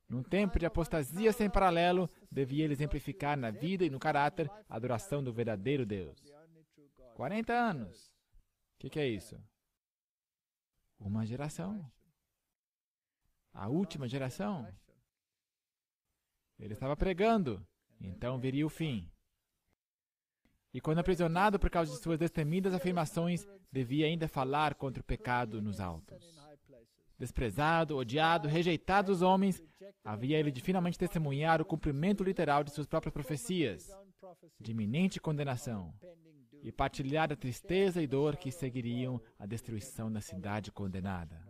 Num tempo de apostasia sem paralelo, devia ele exemplificar na vida e no caráter a adoração do verdadeiro Deus. 40 anos. O que é isso? Uma geração. A última geração. Ele estava pregando, então viria o fim. E quando aprisionado por causa de suas destemidas afirmações, devia ainda falar contra o pecado nos altos. Desprezado, odiado, rejeitado dos homens, havia ele de finalmente testemunhar o cumprimento literal de suas próprias profecias, de iminente condenação, e partilhar a tristeza e dor que seguiriam a destruição da cidade condenada.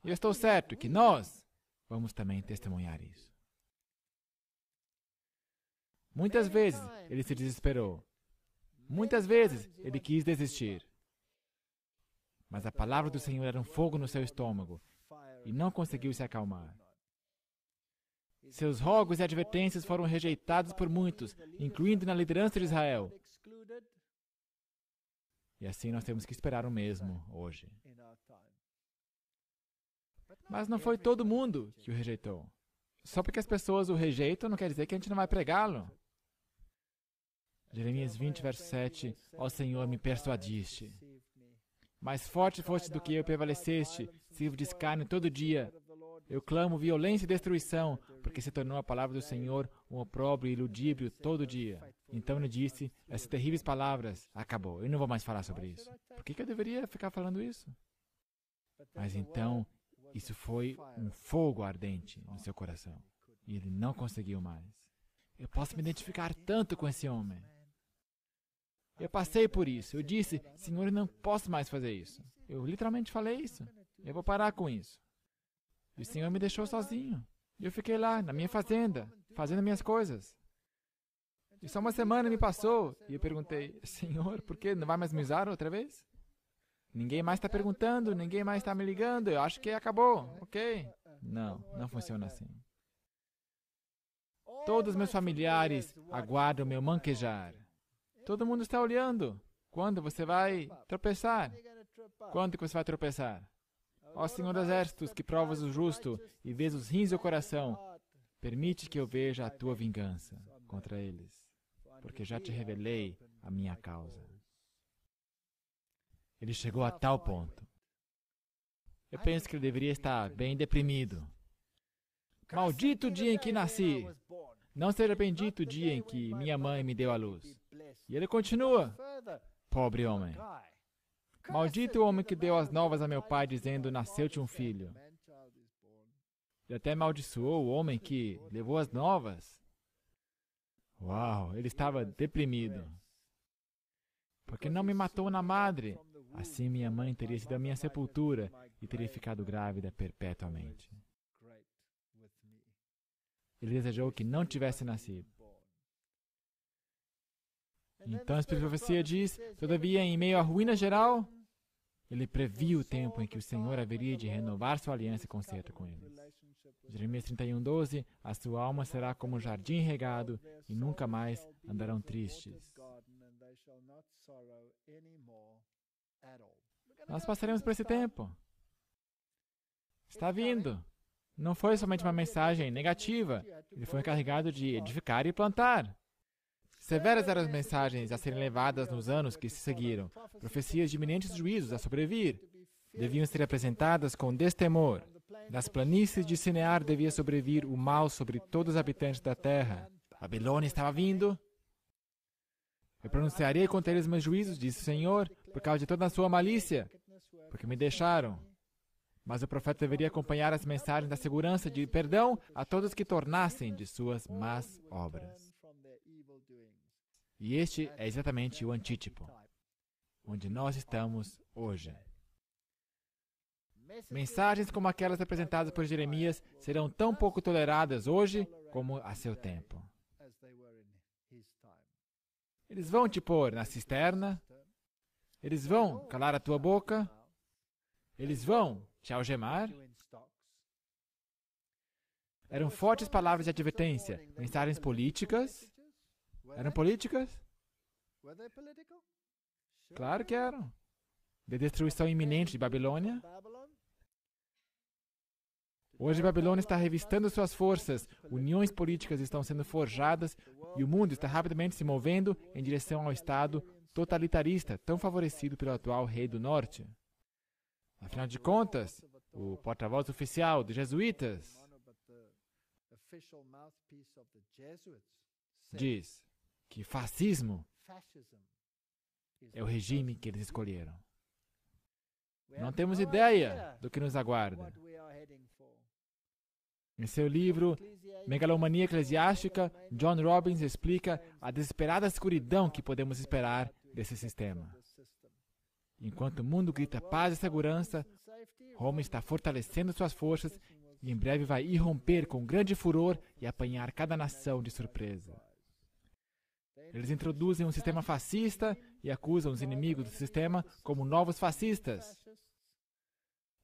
E eu estou certo que nós vamos também testemunhar isso. Muitas vezes ele se desesperou. Muitas vezes ele quis desistir. Mas a palavra do Senhor era um fogo no seu estômago e não conseguiu se acalmar. Seus rogos e advertências foram rejeitados por muitos, incluindo na liderança de Israel. E assim nós temos que esperar o mesmo hoje. Mas não foi todo mundo que o rejeitou. Só porque as pessoas o rejeitam não quer dizer que a gente não vai pregá-lo. Jeremias 20, verso 7. Ó Senhor, me persuadiste. Mais forte foste do que eu, prevaleceste. Sirvo de escárnio todo dia. Eu clamo violência e destruição, porque se tornou a palavra do Senhor um opróbrio e iludíbrio todo dia. Então ele disse, essas terríveis palavras, acabou, eu não vou mais falar sobre isso. Por que eu deveria ficar falando isso? Mas então, isso foi um fogo ardente no seu coração. E ele não conseguiu mais. Eu posso me identificar tanto com esse homem. Eu passei por isso. Eu disse, Senhor, eu não posso mais fazer isso. Eu literalmente falei isso. Eu vou parar com isso. E o Senhor me deixou sozinho. E eu fiquei lá, na minha fazenda, fazendo minhas coisas. E só uma semana me passou e eu perguntei, Senhor, por que não vai mais me usar outra vez? Ninguém mais está perguntando, ninguém mais está me ligando, eu acho que acabou, ok? Não, não funciona assim. Todos meus familiares aguardam meu manquejar. Todo mundo está olhando. Quando você vai tropeçar? Quando que você vai tropeçar? Ó Senhor dos Exércitos, que provas o justo e vês os rins do coração, permite que eu veja a tua vingança contra eles, porque já te revelei a minha causa. Ele chegou a tal ponto. Eu penso que ele deveria estar bem deprimido. Maldito o dia em que nasci! Não seja bendito o dia em que minha mãe me deu à luz. E ele continua. Pobre homem. Maldito o homem que deu as novas a meu pai, dizendo, nasceu-te um filho. Ele até amaldiçoou o homem que levou as novas. Uau, ele estava deprimido. Porque não me matou na madre. Assim minha mãe teria sido a minha sepultura e teria ficado grávida perpetuamente. Ele desejou que não tivesse nascido. Então a Espírito de Profecia diz, todavia, em meio à ruína geral, ele previu o tempo em que o Senhor haveria de renovar sua aliança e concerto com eles. Jeremias 31:12, a sua alma será como um jardim regado e nunca mais andarão tristes. Nós passaremos por esse tempo. Está vindo. Não foi somente uma mensagem negativa. Ele foi encarregado de edificar e plantar. Severas eram as mensagens a serem levadas nos anos que se seguiram. Profecias de iminentes juízos a sobrevir. Deviam ser apresentadas com destemor. Das planícies de Sinear devia sobrevir o mal sobre todos os habitantes da terra. A Babilônia estava vindo. Eu pronunciarei contra eles meus juízos, disse o Senhor, por causa de toda a sua malícia, porque me deixaram. Mas o profeta deveria acompanhar as mensagens da segurança de perdão a todos que tornassem de suas más obras. E este é exatamente o antítipo, onde nós estamos hoje. Mensagens como aquelas apresentadas por Jeremias serão tão pouco toleradas hoje como a seu tempo. Eles vão te pôr na cisterna, eles vão calar a tua boca, eles vão te algemar. Eram fortes palavras de advertência, mensagens políticas. Eram políticas? Claro que eram. De destruição iminente de Babilônia. Hoje Babilônia está revistando suas forças, uniões políticas estão sendo forjadas e o mundo está rapidamente se movendo em direção ao Estado totalitarista, tão favorecido pelo atual rei do Norte. Afinal de contas, o porta-voz oficial dos jesuítas diz que fascismo é o regime que eles escolheram. Não temos ideia do que nos aguarda. Em seu livro Megalomania Eclesiástica, John Robbins explica a desesperada escuridão que podemos esperar desse sistema. Enquanto o mundo grita paz e segurança, Roma está fortalecendo suas forças e em breve vai irromper com grande furor e apanhar cada nação de surpresa. Eles introduzem um sistema fascista e acusam os inimigos do sistema como novos fascistas.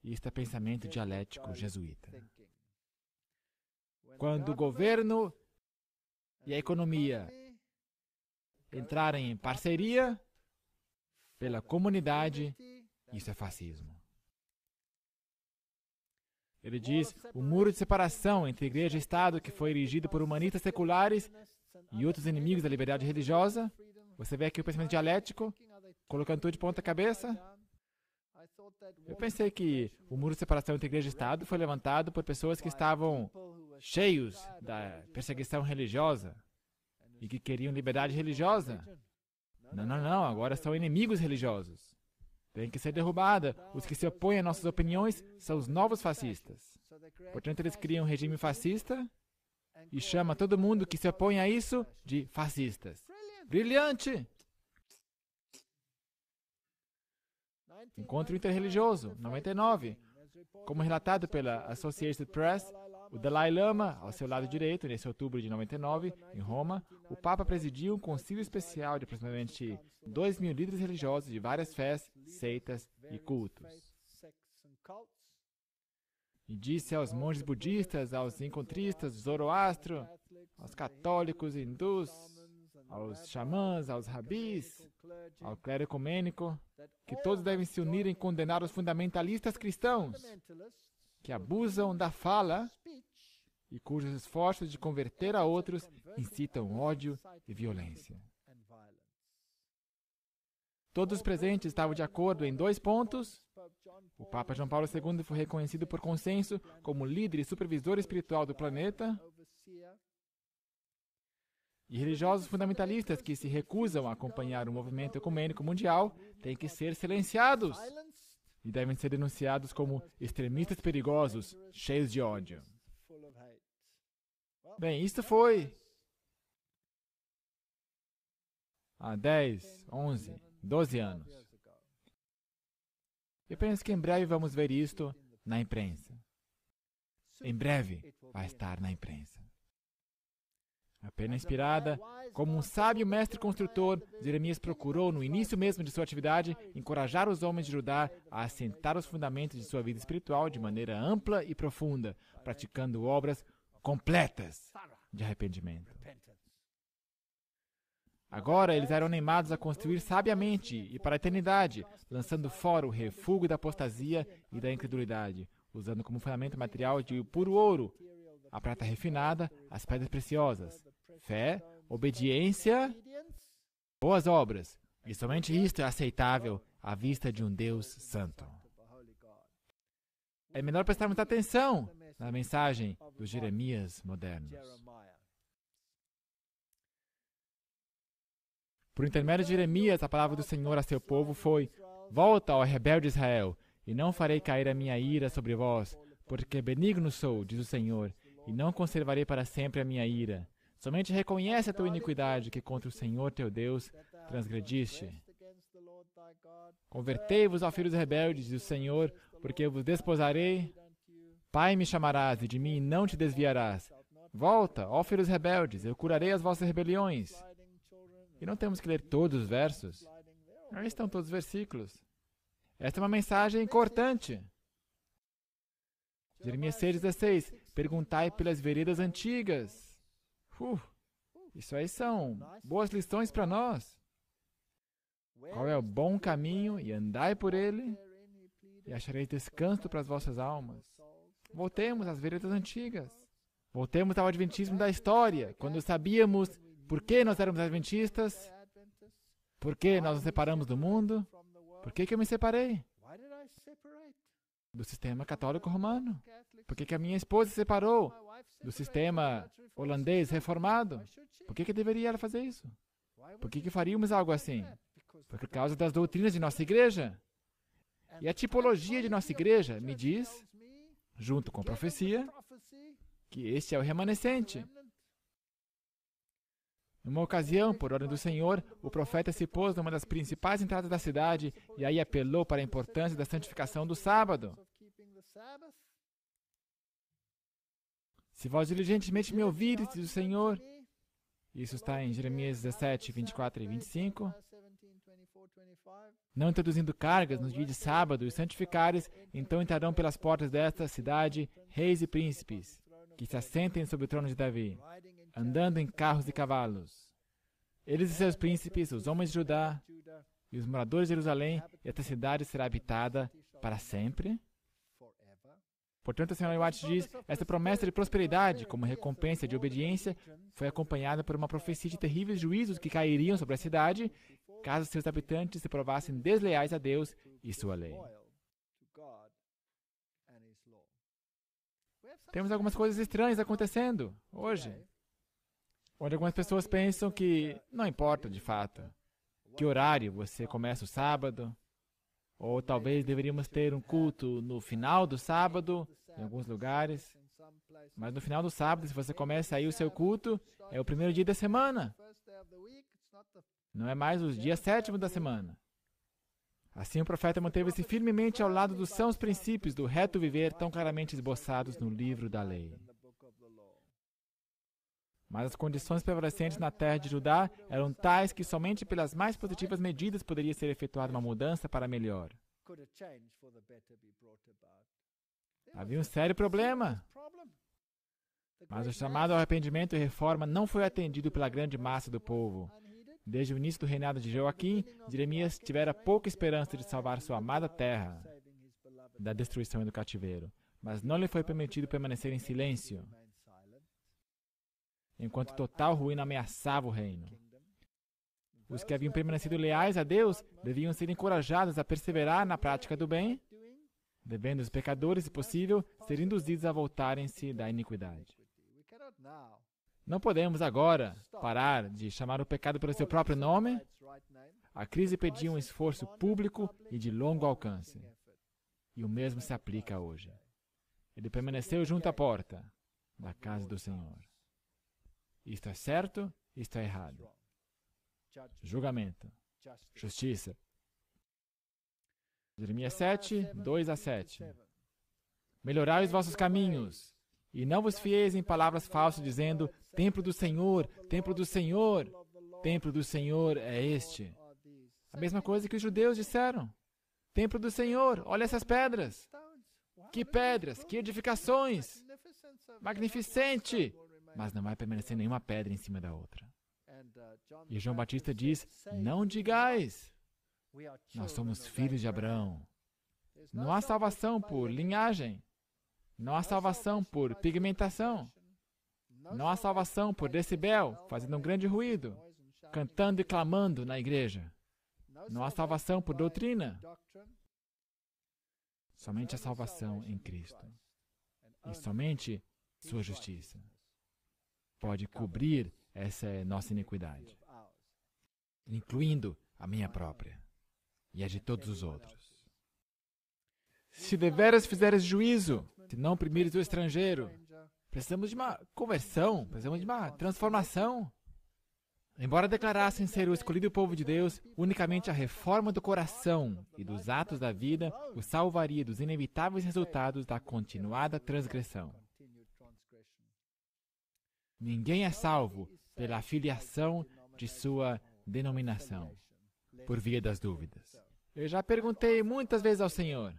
Isto é pensamento dialético jesuíta. Quando o governo e a economia entrarem em parceria pela comunidade, isso é fascismo. Ele diz, o muro de separação entre igreja e Estado que foi erigido por humanistas seculares e outros inimigos da liberdade religiosa. Você vê aqui o pensamento dialético, colocando tudo de ponta cabeça. Eu pensei que o muro de separação entre igreja e Estado foi levantado por pessoas que estavam cheios da perseguição religiosa e que queriam liberdade religiosa. Não, agora são inimigos religiosos. Tem que ser derrubada. Os que se opõem a nossas opiniões são os novos fascistas. Portanto, eles criam um regime fascista e chama todo mundo que se opõe a isso de fascistas. Brilhante! Encontro interreligioso, 99. Como relatado pela Associated Press, o Dalai Lama, ao seu lado direito, nesse outubro de 99, em Roma, o Papa presidiu um concílio especial de aproximadamente 2.000 líderes religiosos de várias fés, seitas e cultos. E disse aos monges budistas, aos encontristas, Zoroastro, aos católicos, hindus, aos xamãs, aos rabis, ao clero ecumênico, que todos devem se unir em condenar os fundamentalistas cristãos, que abusam da fala e cujos esforços de converter a outros incitam ódio e violência. Todos os presentes estavam de acordo em 2 pontos. O Papa João Paulo II foi reconhecido por consenso como líder e supervisor espiritual do planeta. E religiosos fundamentalistas que se recusam a acompanhar o movimento ecumênico mundial têm que ser silenciados e devem ser denunciados como extremistas perigosos, cheios de ódio. Bem, isto foi há 10, 11, 12 anos. Eu penso que em breve vamos ver isto na imprensa. Em breve vai estar na imprensa. A pena inspirada, como um sábio mestre construtor, Jeremias procurou, no início mesmo de sua atividade, encorajar os homens de Judá a assentar os fundamentos de sua vida espiritual de maneira ampla e profunda, praticando obras completas de arrependimento. Agora eles eram animados a construir sabiamente e para a eternidade, lançando fora o refúgio da apostasia e da incredulidade, usando como fundamento material de puro ouro, a prata refinada, as pedras preciosas, fé, obediência, boas obras. E somente isto é aceitável à vista de um Deus santo. É melhor prestarmos atenção na mensagem dos Jeremias modernos. Por intermédio de Jeremias, a palavra do Senhor a seu povo foi: Volta, ó rebelde Israel, e não farei cair a minha ira sobre vós, porque benigno sou, diz o Senhor, e não conservarei para sempre a minha ira. Somente reconhece a tua iniquidade, que contra o Senhor teu Deus transgrediste. Convertei-vos, ó filhos rebeldes, diz o Senhor, porque eu vos desposarei. Pai me chamarás, e de mim não te desviarás. Volta, ó filhos rebeldes, eu curarei as vossas rebeliões. E não temos que ler todos os versos. Aí estão todos os versículos. Esta é uma mensagem cortante. Jeremias 6,16. Perguntai pelas veredas antigas. Isso aí são boas lições para nós. Qual é o bom caminho e andai por ele, e achareis descanso para as vossas almas. Voltemos às veredas antigas. Voltemos ao adventismo da história, quando sabíamos por que nós éramos adventistas, por que nós nos separamos do mundo, por que eu me separei do sistema católico romano, por que a minha esposa se separou do sistema holandês reformado, por que deveria ela fazer isso? Por que faríamos algo assim? Por causa das doutrinas de nossa igreja. E a tipologia de nossa igreja me diz, junto com a profecia, que este é o remanescente. Numa ocasião, por ordem do Senhor, o profeta se pôs numa das principais entradas da cidade e aí apelou para a importância da santificação do sábado. Se vós diligentemente me ouvirdes, diz o Senhor, isso está em Jeremias 17, 24 e 25, não introduzindo cargas nos dias de sábado e santificares, então entrarão pelas portas desta cidade reis e príncipes, que se assentem sobre o trono de Davi, andando em carros e cavalos. Eles e seus príncipes, os homens de Judá e os moradores de Jerusalém, e esta cidade será habitada para sempre. Portanto, a Senhora White diz, esta promessa de prosperidade, como recompensa de obediência, foi acompanhada por uma profecia de terríveis juízos que cairiam sobre a cidade, caso seus habitantes se provassem desleais a Deus e sua lei. Temos algumas coisas estranhas acontecendo hoje, onde algumas pessoas pensam que não importa de fato que horário você começa o sábado, ou talvez deveríamos ter um culto no final do sábado, em alguns lugares, mas no final do sábado, se você começa aí o seu culto, é o primeiro dia da semana, não é mais o dia 7º da semana. Assim, o profeta manteve-se firmemente ao lado dos sãos princípios do reto viver tão claramente esboçados no livro da lei. Mas as condições prevalecentes na terra de Judá eram tais que somente pelas mais positivas medidas poderia ser efetuada uma mudança para melhor. Havia um sério problema. Mas o chamado ao arrependimento e reforma não foi atendido pela grande massa do povo. Desde o início do reinado de Joaquim, Jeremias tivera pouca esperança de salvar sua amada terra da destruição e do cativeiro, mas não lhe foi permitido permanecer em silêncio, enquanto total ruína ameaçava o reino. Os que haviam permanecido leais a Deus deviam ser encorajados a perseverar na prática do bem, devendo os pecadores, se possível, ser induzidos a voltarem-se da iniquidade. Não podemos agora parar de chamar o pecado pelo seu próprio nome. A crise pedia um esforço público e de longo alcance. E o mesmo se aplica hoje. Ele permaneceu junto à porta da casa do Senhor. Isto é certo, isto é errado. Julgamento. Justiça. Jeremias 7, 2-7. Melhorai os vossos caminhos, e não vos fieis em palavras falsas, dizendo, templo do Senhor, templo do Senhor, templo do Senhor é este. A mesma coisa que os judeus disseram. Templo do Senhor, olha essas pedras. Que pedras, que edificações. Magnificente. Mas não vai permanecer nenhuma pedra em cima da outra. E João Batista diz, não digais. Nós somos filhos de Abraão. Não há salvação por linhagem. Não há salvação por pigmentação. Não há salvação por decibel, fazendo um grande ruído, cantando e clamando na igreja. Não há salvação por doutrina. Somente a salvação em Cristo. E somente sua justiça pode cobrir essa nossa iniquidade, incluindo a minha própria e a de todos os outros. Se deveras fizeres juízo, se não oprimires o estrangeiro, precisamos de uma conversão, precisamos de uma transformação. Embora declarassem ser o escolhido povo de Deus, unicamente a reforma do coração e dos atos da vida o salvaria dos inevitáveis resultados da continuada transgressão. Ninguém é salvo pela filiação de sua denominação, por via das dúvidas. Eu já perguntei muitas vezes ao Senhor,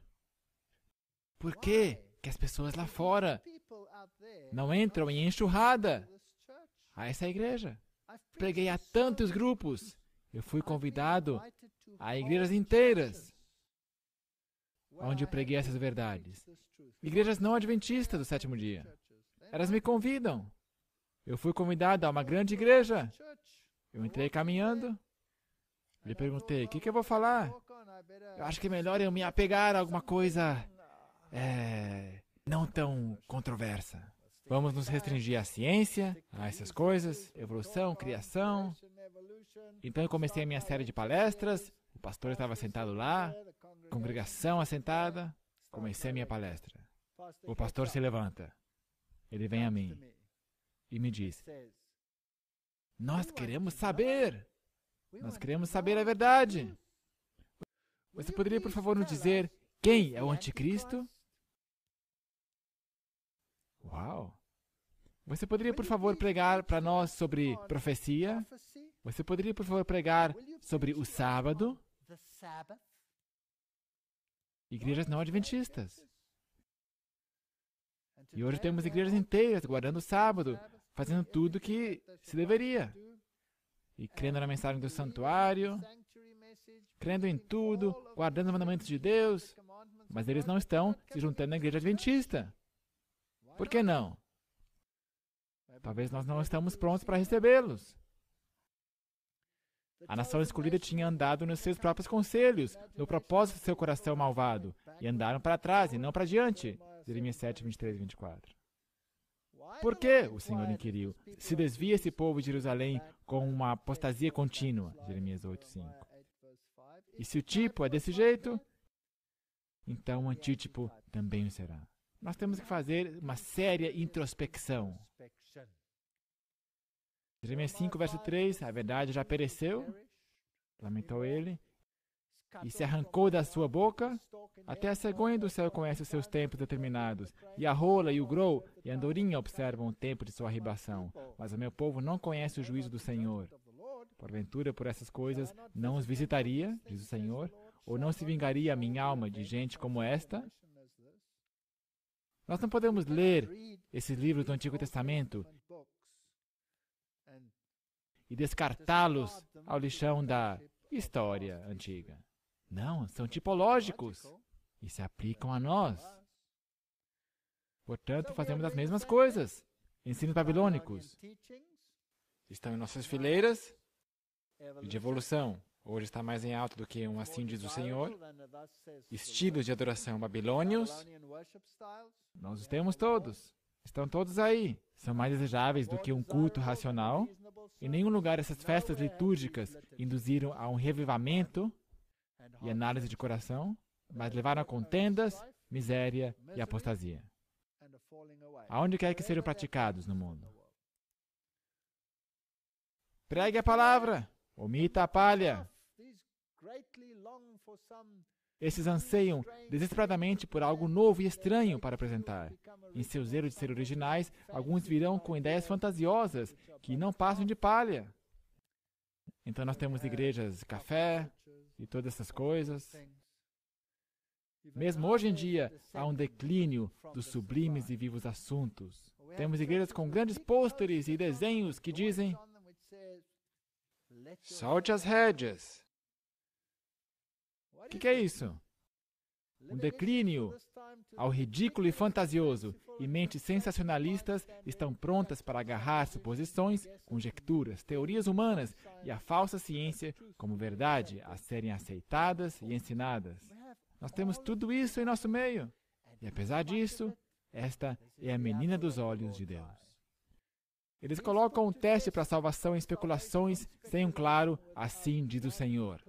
por que as pessoas lá fora não entram em enxurrada a essa igreja? Preguei a tantos grupos. Eu fui convidado a igrejas inteiras onde eu preguei essas verdades. Igrejas não adventistas do sétimo dia. Elas me convidam. Eu fui convidado a uma grande igreja. Eu entrei caminhando. Lhe perguntei, o que eu vou falar? Eu acho que é melhor eu me apegar a alguma coisa não tão controversa. Vamos nos restringir à ciência, a essas coisas, evolução, criação. Então eu comecei a minha série de palestras, o pastor estava sentado lá, congregação assentada, comecei a minha palestra. O pastor se levanta, ele vem a mim e me diz, nós queremos saber a verdade. Você poderia, por favor, nos dizer quem é o anticristo? Uau! Você poderia, por favor, pregar para nós sobre profecia? Você poderia, por favor, pregar sobre o sábado? Igrejas não adventistas. E hoje temos igrejas inteiras guardando o sábado, fazendo tudo o que se deveria. E crendo na mensagem do santuário, crendo em tudo, guardando os mandamentos de Deus, mas eles não estão se juntando na igreja adventista. Por que não? Talvez nós não estamos prontos para recebê-los. A nação escolhida tinha andado nos seus próprios conselhos, no propósito do seu coração malvado, e andaram para trás e não para diante. Jeremias 7, 23 e 24. Por que, o Senhor inquiriu, se desvia esse povo de Jerusalém com uma apostasia contínua? Jeremias 8, 5. E se o tipo é desse jeito, então o antítipo também o será. Nós temos que fazer uma séria introspecção. Jeremias 5, verso 3, a verdade já pereceu, lamentou ele, e se arrancou da sua boca? Até a cegonha do céu conhece os seus tempos determinados, e a rola e o grou e a andorinha observam o tempo de sua arribação. Mas o meu povo não conhece o juízo do Senhor. Porventura, por essas coisas, não os visitaria, diz o Senhor, ou não se vingaria a minha alma de gente como esta? Nós não podemos ler esses livros do Antigo Testamento e descartá-los ao lixão da história antiga. Não, são tipológicos e se aplicam a nós. Portanto, fazemos as mesmas coisas. Ensinos babilônicos estão em nossas fileiras de evolução. Hoje está mais em alta do que um assim diz o Senhor. Estilos de adoração babilônios, nós os temos todos. Estão todos aí. São mais desejáveis do que um culto racional. Em nenhum lugar essas festas litúrgicas induziram a um revivamento e análise de coração, mas levaram a contendas, miséria e apostasia. Aonde quer que sejam praticados no mundo. Pregue a palavra, omita a palha. Esses anseiam desesperadamente por algo novo e estranho para apresentar. Em seu zelo de ser originais, alguns virão com ideias fantasiosas que não passam de palha. Então nós temos igrejas de café e todas essas coisas. Mesmo hoje em dia, há um declínio dos sublimes e vivos assuntos. Temos igrejas com grandes pôsteres e desenhos que dizem: solte as rédeas. O que é isso? Um declínio ao ridículo e fantasioso, e mentes sensacionalistas estão prontas para agarrar suposições, conjecturas, teorias humanas e a falsa ciência como verdade a serem aceitadas e ensinadas. Nós temos tudo isso em nosso meio. E apesar disso, esta é a menina dos olhos de Deus. Eles colocam um teste para a salvação em especulações sem um claro assim diz o Senhor.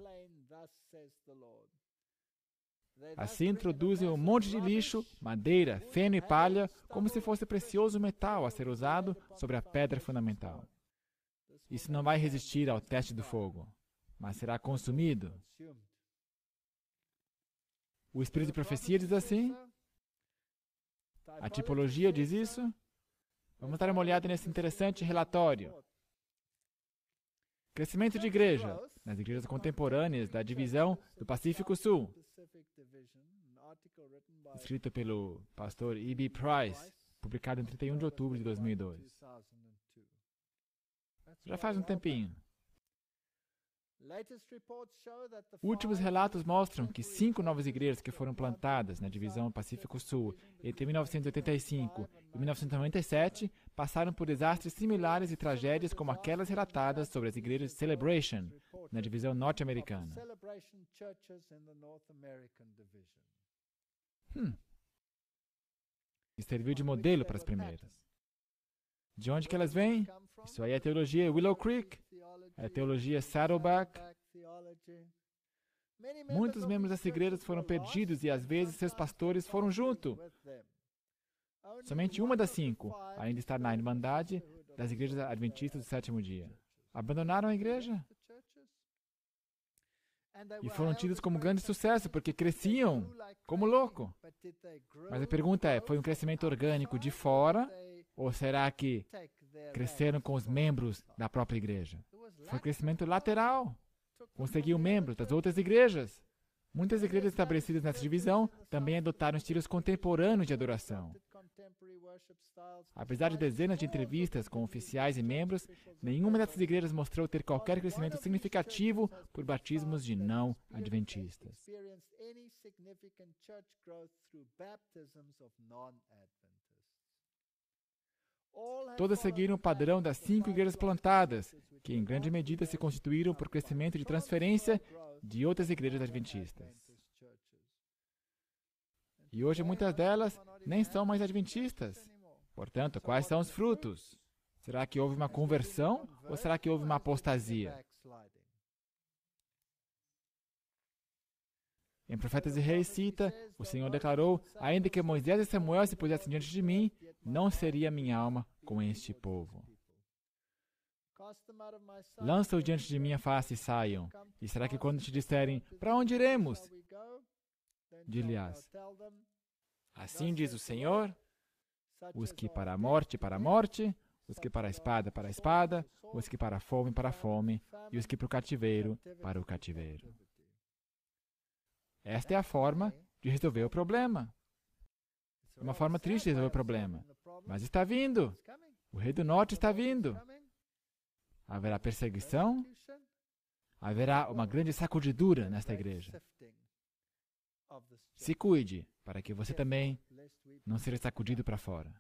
Assim introduzem um monte de lixo, madeira, feno e palha, como se fosse precioso metal a ser usado sobre a pedra fundamental. Isso não vai resistir ao teste do fogo, mas será consumido. O Espírito de Profecia diz assim. A tipologia diz isso. Vamos dar uma olhada nesse interessante relatório. Crescimento de igreja nas igrejas contemporâneas da divisão do Pacífico Sul. Escrito pelo pastor E.B. Price, publicado em 31 de outubro de 2002. Já faz um tempinho. Últimos relatos mostram que 5 novas igrejas que foram plantadas na divisão Pacífico Sul entre 1985 e 1997 passaram por desastres similares e tragédias como aquelas relatadas sobre as igrejas de Celebration na divisão norte-americana. E serviu de modelo para as primeiras. De onde que elas vêm? Isso aí é a teologia Willow Creek, é a teologia Saddleback. Muitos membros das igrejas foram perdidos e às vezes seus pastores foram junto. Somente uma das 5 ainda está na Irmandade das igrejas adventistas do sétimo dia. Abandonaram a igreja. E foram tidos como grande sucesso porque cresciam como louco. Mas a pergunta é, foi um crescimento orgânico de fora ou será que cresceram com os membros da própria igreja? Foi um crescimento lateral. Conseguiu membros das outras igrejas. Muitas igrejas estabelecidas nessa divisão também adotaram estilos contemporâneos de adoração. Apesar de dezenas de entrevistas com oficiais e membros, nenhuma dessas igrejas mostrou ter qualquer crescimento significativo por batismos de não adventistas. Todas seguiram o padrão das 5 igrejas plantadas, que em grande medida se constituíram por crescimento de transferência de outras igrejas adventistas. E hoje muitas delas nem são mais adventistas. Portanto, quais são os frutos? Será que houve uma conversão ou será que houve uma apostasia? Em Profetas e Reis cita, o Senhor declarou, ainda que Moisés e Samuel se pusessem diante de mim, não seria minha alma com este povo. Lança-os diante de minha face e saiam. E será que quando te disserem, para onde iremos? Dir-lhe-ás, assim diz o Senhor, os que para a morte, os que para a espada, os que para a fome, e os que para o cativeiro. Esta é a forma de resolver o problema. É uma forma triste de resolver o problema. Mas está vindo. O rei do norte está vindo. Haverá perseguição. Haverá uma grande sacudidura nesta igreja. Se cuide, para que você também não seja sacudido para fora.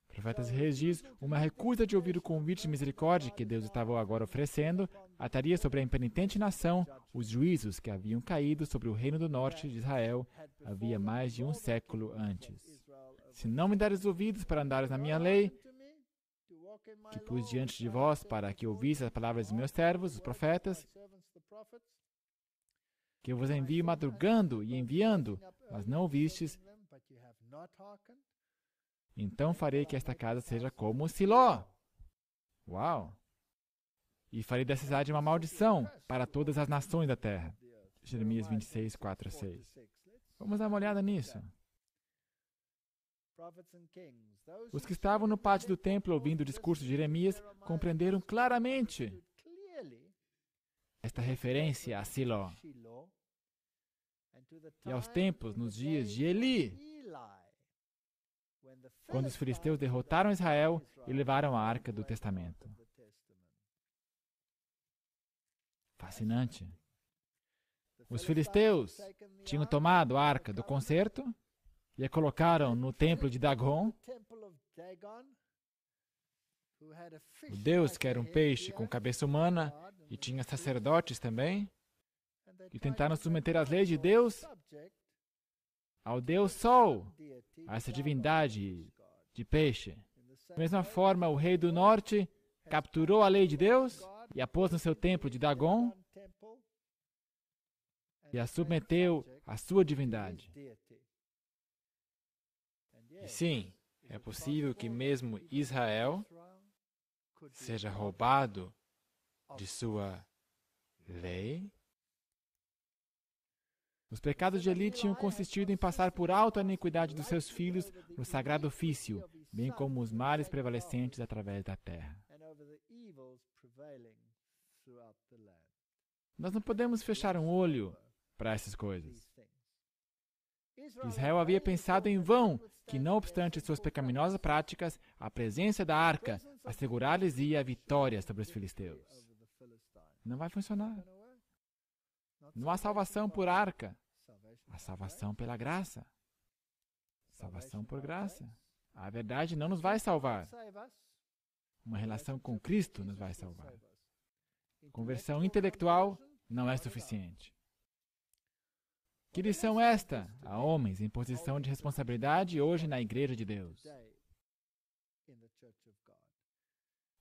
Profetas e Reis diz, uma recusa de ouvir o convite de misericórdia que Deus estava agora oferecendo ataria sobre a impenitente nação os juízos que haviam caído sobre o reino do norte de Israel havia mais de um século antes. Se não me deres ouvidos para andares na minha lei, que pus diante de vós para que ouvisse as palavras dos meus servos, os profetas, que eu vos envio madrugando e enviando, mas não ouvistes, então farei que esta casa seja como Siló. Uau! E farei dessa cidade uma maldição para todas as nações da terra. Jeremias 26, 4 a 6. Vamos dar uma olhada nisso. Os que estavam no pátio do templo ouvindo o discurso de Jeremias compreenderam claramente esta referência a Siló e aos tempos nos dias de Eli, quando os filisteus derrotaram Israel e levaram a arca do testamento. Fascinante. Os filisteus tinham tomado a arca do concerto e a colocaram no templo de Dagon, o deus que era um peixe com cabeça humana e tinha sacerdotes também, e tentaram submeter as leis de Deus ao Deus Sol, a essa divindade de peixe. Da mesma forma, o rei do norte capturou a lei de Deus e a pôs no seu templo de Dagon e a submeteu à sua divindade. E sim, é possível que mesmo Israel seja roubado de sua lei. Os pecados de Eli tinham consistido em passar por alto a iniquidade dos seus filhos no sagrado ofício, bem como os males prevalecentes através da terra. Nós não podemos fechar um olho para essas coisas. Israel havia pensado em vão que, não obstante suas pecaminosas práticas, a presença da arca assegurar-lhes a vitória sobre os filisteus. Não vai funcionar. Não há salvação por arca. Há salvação pela graça. Salvação por graça. A verdade não nos vai salvar. Uma relação com Cristo nos vai salvar. Conversão intelectual não é suficiente. Que lição esta a homens em posição de responsabilidade hoje na Igreja de Deus?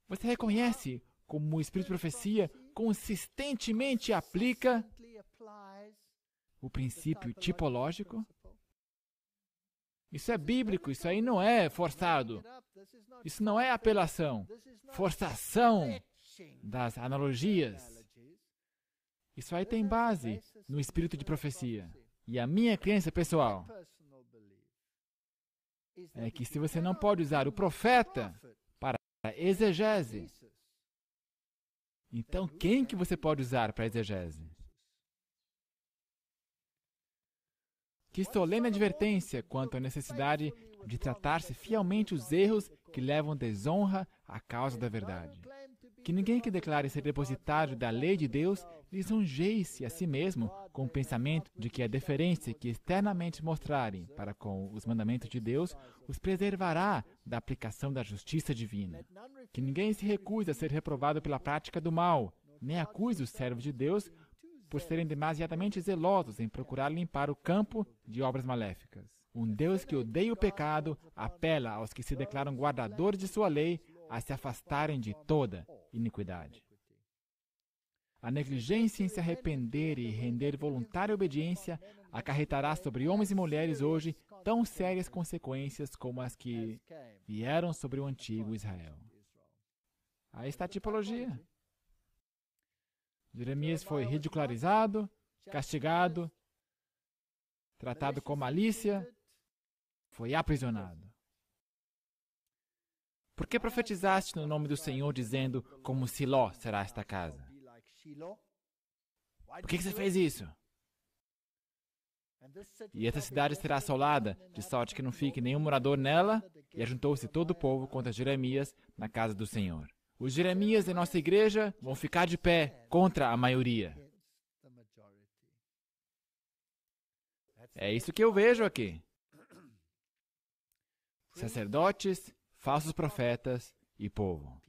Você reconhece como o Espírito de Profecia consistentemente aplica o princípio tipológico? Isso é bíblico, isso aí não é forçado. Isso não é apelação, forçação das analogias. Isso aí tem base no Espírito de Profecia. E a minha crença pessoal é que se você não pode usar o profeta para exegese, então quem que você pode usar para exegese? Que solene advertência quanto à necessidade de tratar-se fielmente os erros que levam desonra à causa da verdade. Que ninguém que declare ser depositário da lei de Deus lisonjeie-se a si mesmo com o pensamento de que a deferência que externamente mostrarem para com os mandamentos de Deus os preservará da aplicação da justiça divina. Que ninguém se recuse a ser reprovado pela prática do mal, nem acuse os servos de Deus por serem demasiadamente zelosos em procurar limpar o campo de obras maléficas. Um Deus que odeia o pecado apela aos que se declaram guardadores de sua lei a se afastarem de toda iniquidade. A negligência em se arrepender e render voluntária obediência acarretará sobre homens e mulheres hoje tão sérias consequências como as que vieram sobre o antigo Israel. Aí está a tipologia. Jeremias foi ridicularizado, castigado, tratado com malícia, foi aprisionado. Por que profetizaste no nome do Senhor, dizendo, como Siló será esta casa? Por que você fez isso? E esta cidade será assolada, de sorte que não fique nenhum morador nela, e ajuntou-se todo o povo contra Jeremias na casa do Senhor. Os Jeremias de nossa igreja vão ficar de pé contra a maioria. É isso que eu vejo aqui. Sacerdotes, falsos profetas e povo.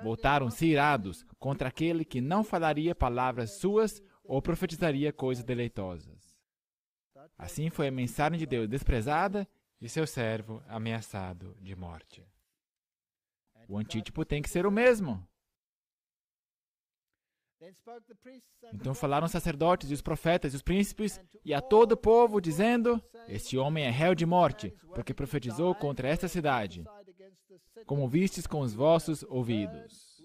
Voltaram-se irados contra aquele que não falaria palavras suas ou profetizaria coisas deleitosas. Assim foi a mensagem de Deus desprezada e seu servo ameaçado de morte. O antítipo tem que ser o mesmo. Então falaram os sacerdotes e os profetas e os príncipes e a todo o povo, dizendo: este homem é réu de morte, porque profetizou contra esta cidade, como vistes com os vossos ouvidos.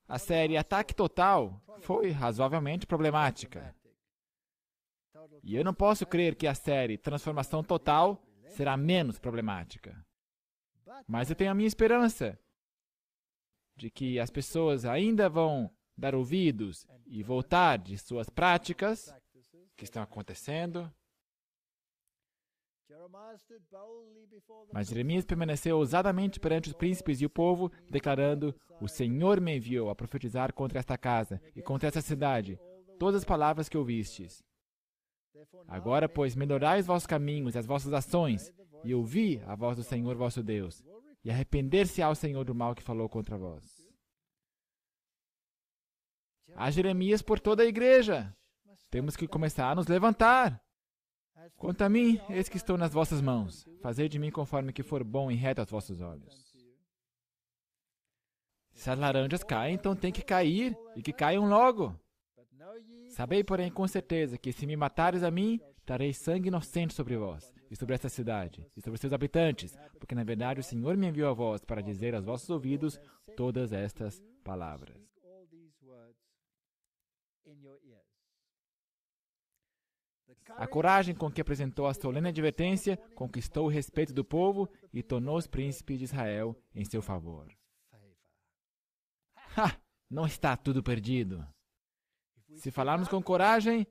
A série Ataque Total foi razoavelmente problemática. E eu não posso crer que a série Transformação Total será menos problemática. Mas eu tenho a minha esperança de que as pessoas ainda vão dar ouvidos e voltar de suas práticas que estão acontecendo. Mas Jeremias permaneceu ousadamente perante os príncipes e o povo, declarando: o Senhor me enviou a profetizar contra esta casa e contra esta cidade todas as palavras que ouvistes. Agora, pois, melhorai os vossos caminhos e as vossas ações, e ouvi a voz do Senhor vosso Deus, e arrepender-se-á o Senhor do mal que falou contra vós. Há Jeremias por toda a igreja. Temos que começar a nos levantar. Quanto a mim, eis que estou nas vossas mãos. Fazei de mim conforme que for bom e reto aos vossos olhos. Se as laranjas caem, então tem que cair, e que caiam logo. Sabei, porém, com certeza, que se me matares a mim, trarei sangue inocente sobre vós, e sobre esta cidade, e sobre seus habitantes, porque na verdade o Senhor me enviou a vós para dizer aos vossos ouvidos todas estas palavras. A coragem com que apresentou a solene advertência conquistou o respeito do povo e tornou os príncipes de Israel em seu favor. Não está tudo perdido. Se falarmos com coragem,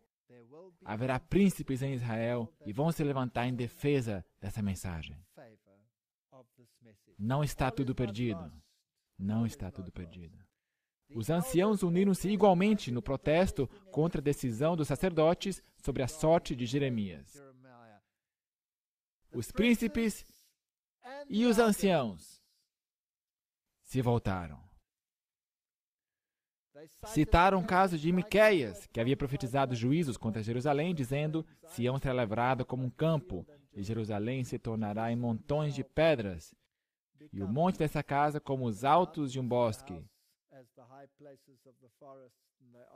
haverá príncipes em Israel e vão se levantar em defesa dessa mensagem. Não está tudo perdido. Não está tudo perdido. Os anciãos uniram-se igualmente no protesto contra a decisão dos sacerdotes sobre a sorte de Jeremias. Os príncipes e os anciãos se voltaram. Citaram o caso de Miqueias, que havia profetizado juízos contra Jerusalém, dizendo: Sião será lavrada como um campo, e Jerusalém se tornará em montões de pedras, e o monte dessa casa como os altos de um bosque.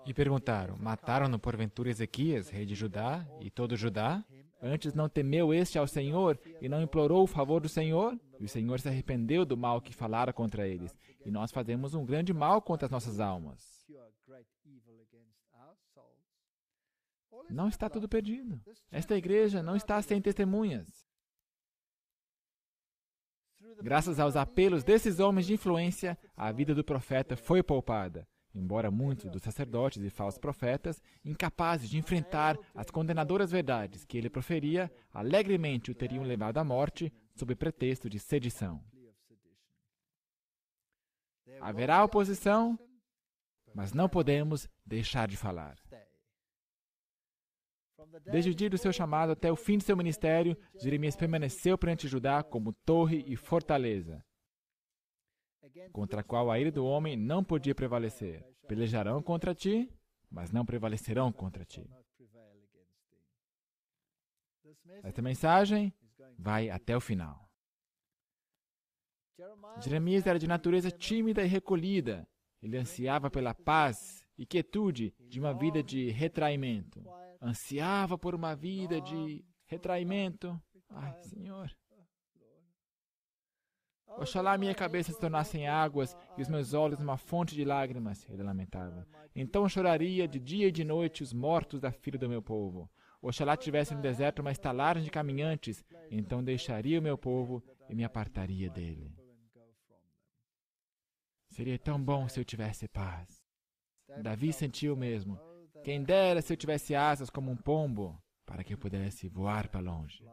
E perguntaram: mataram-no porventura Ezequias, rei de Judá, e todo Judá? Antes não temeu este ao Senhor, e não implorou o favor do Senhor? E o Senhor se arrependeu do mal que falara contra eles, e nós fazemos um grande mal contra as nossas almas. Não está tudo perdido. Esta igreja não está sem testemunhas. Graças aos apelos desses homens de influência, a vida do profeta foi poupada, embora muitos dos sacerdotes e falsos profetas, incapazes de enfrentar as condenadoras verdades que ele proferia, alegremente o teriam levado à morte sob pretexto de sedição. Haverá oposição, mas não podemos deixar de falar. Desde o dia do seu chamado até o fim de seu ministério, Jeremias permaneceu perante Judá como torre e fortaleza, contra a qual a ira do homem não podia prevalecer. Pelejarão contra ti, mas não prevalecerão contra ti. Esta mensagem vai até o final. Jeremias era de natureza tímida e recolhida. Ele ansiava pela paz e quietude de uma vida de retraimento. Ansiava por uma vida de retraimento. Ai, Senhor. Oxalá minha cabeça se tornasse em águas e os meus olhos uma fonte de lágrimas, ele lamentava. Então choraria de dia e de noite os mortos da filha do meu povo. Oxalá tivesse no deserto uma estalagem de caminhantes, então deixaria o meu povo e me apartaria dele. Seria tão bom se eu tivesse paz. Davi sentiu o mesmo. Quem dera se eu tivesse asas como um pombo, para que eu pudesse voar para longe.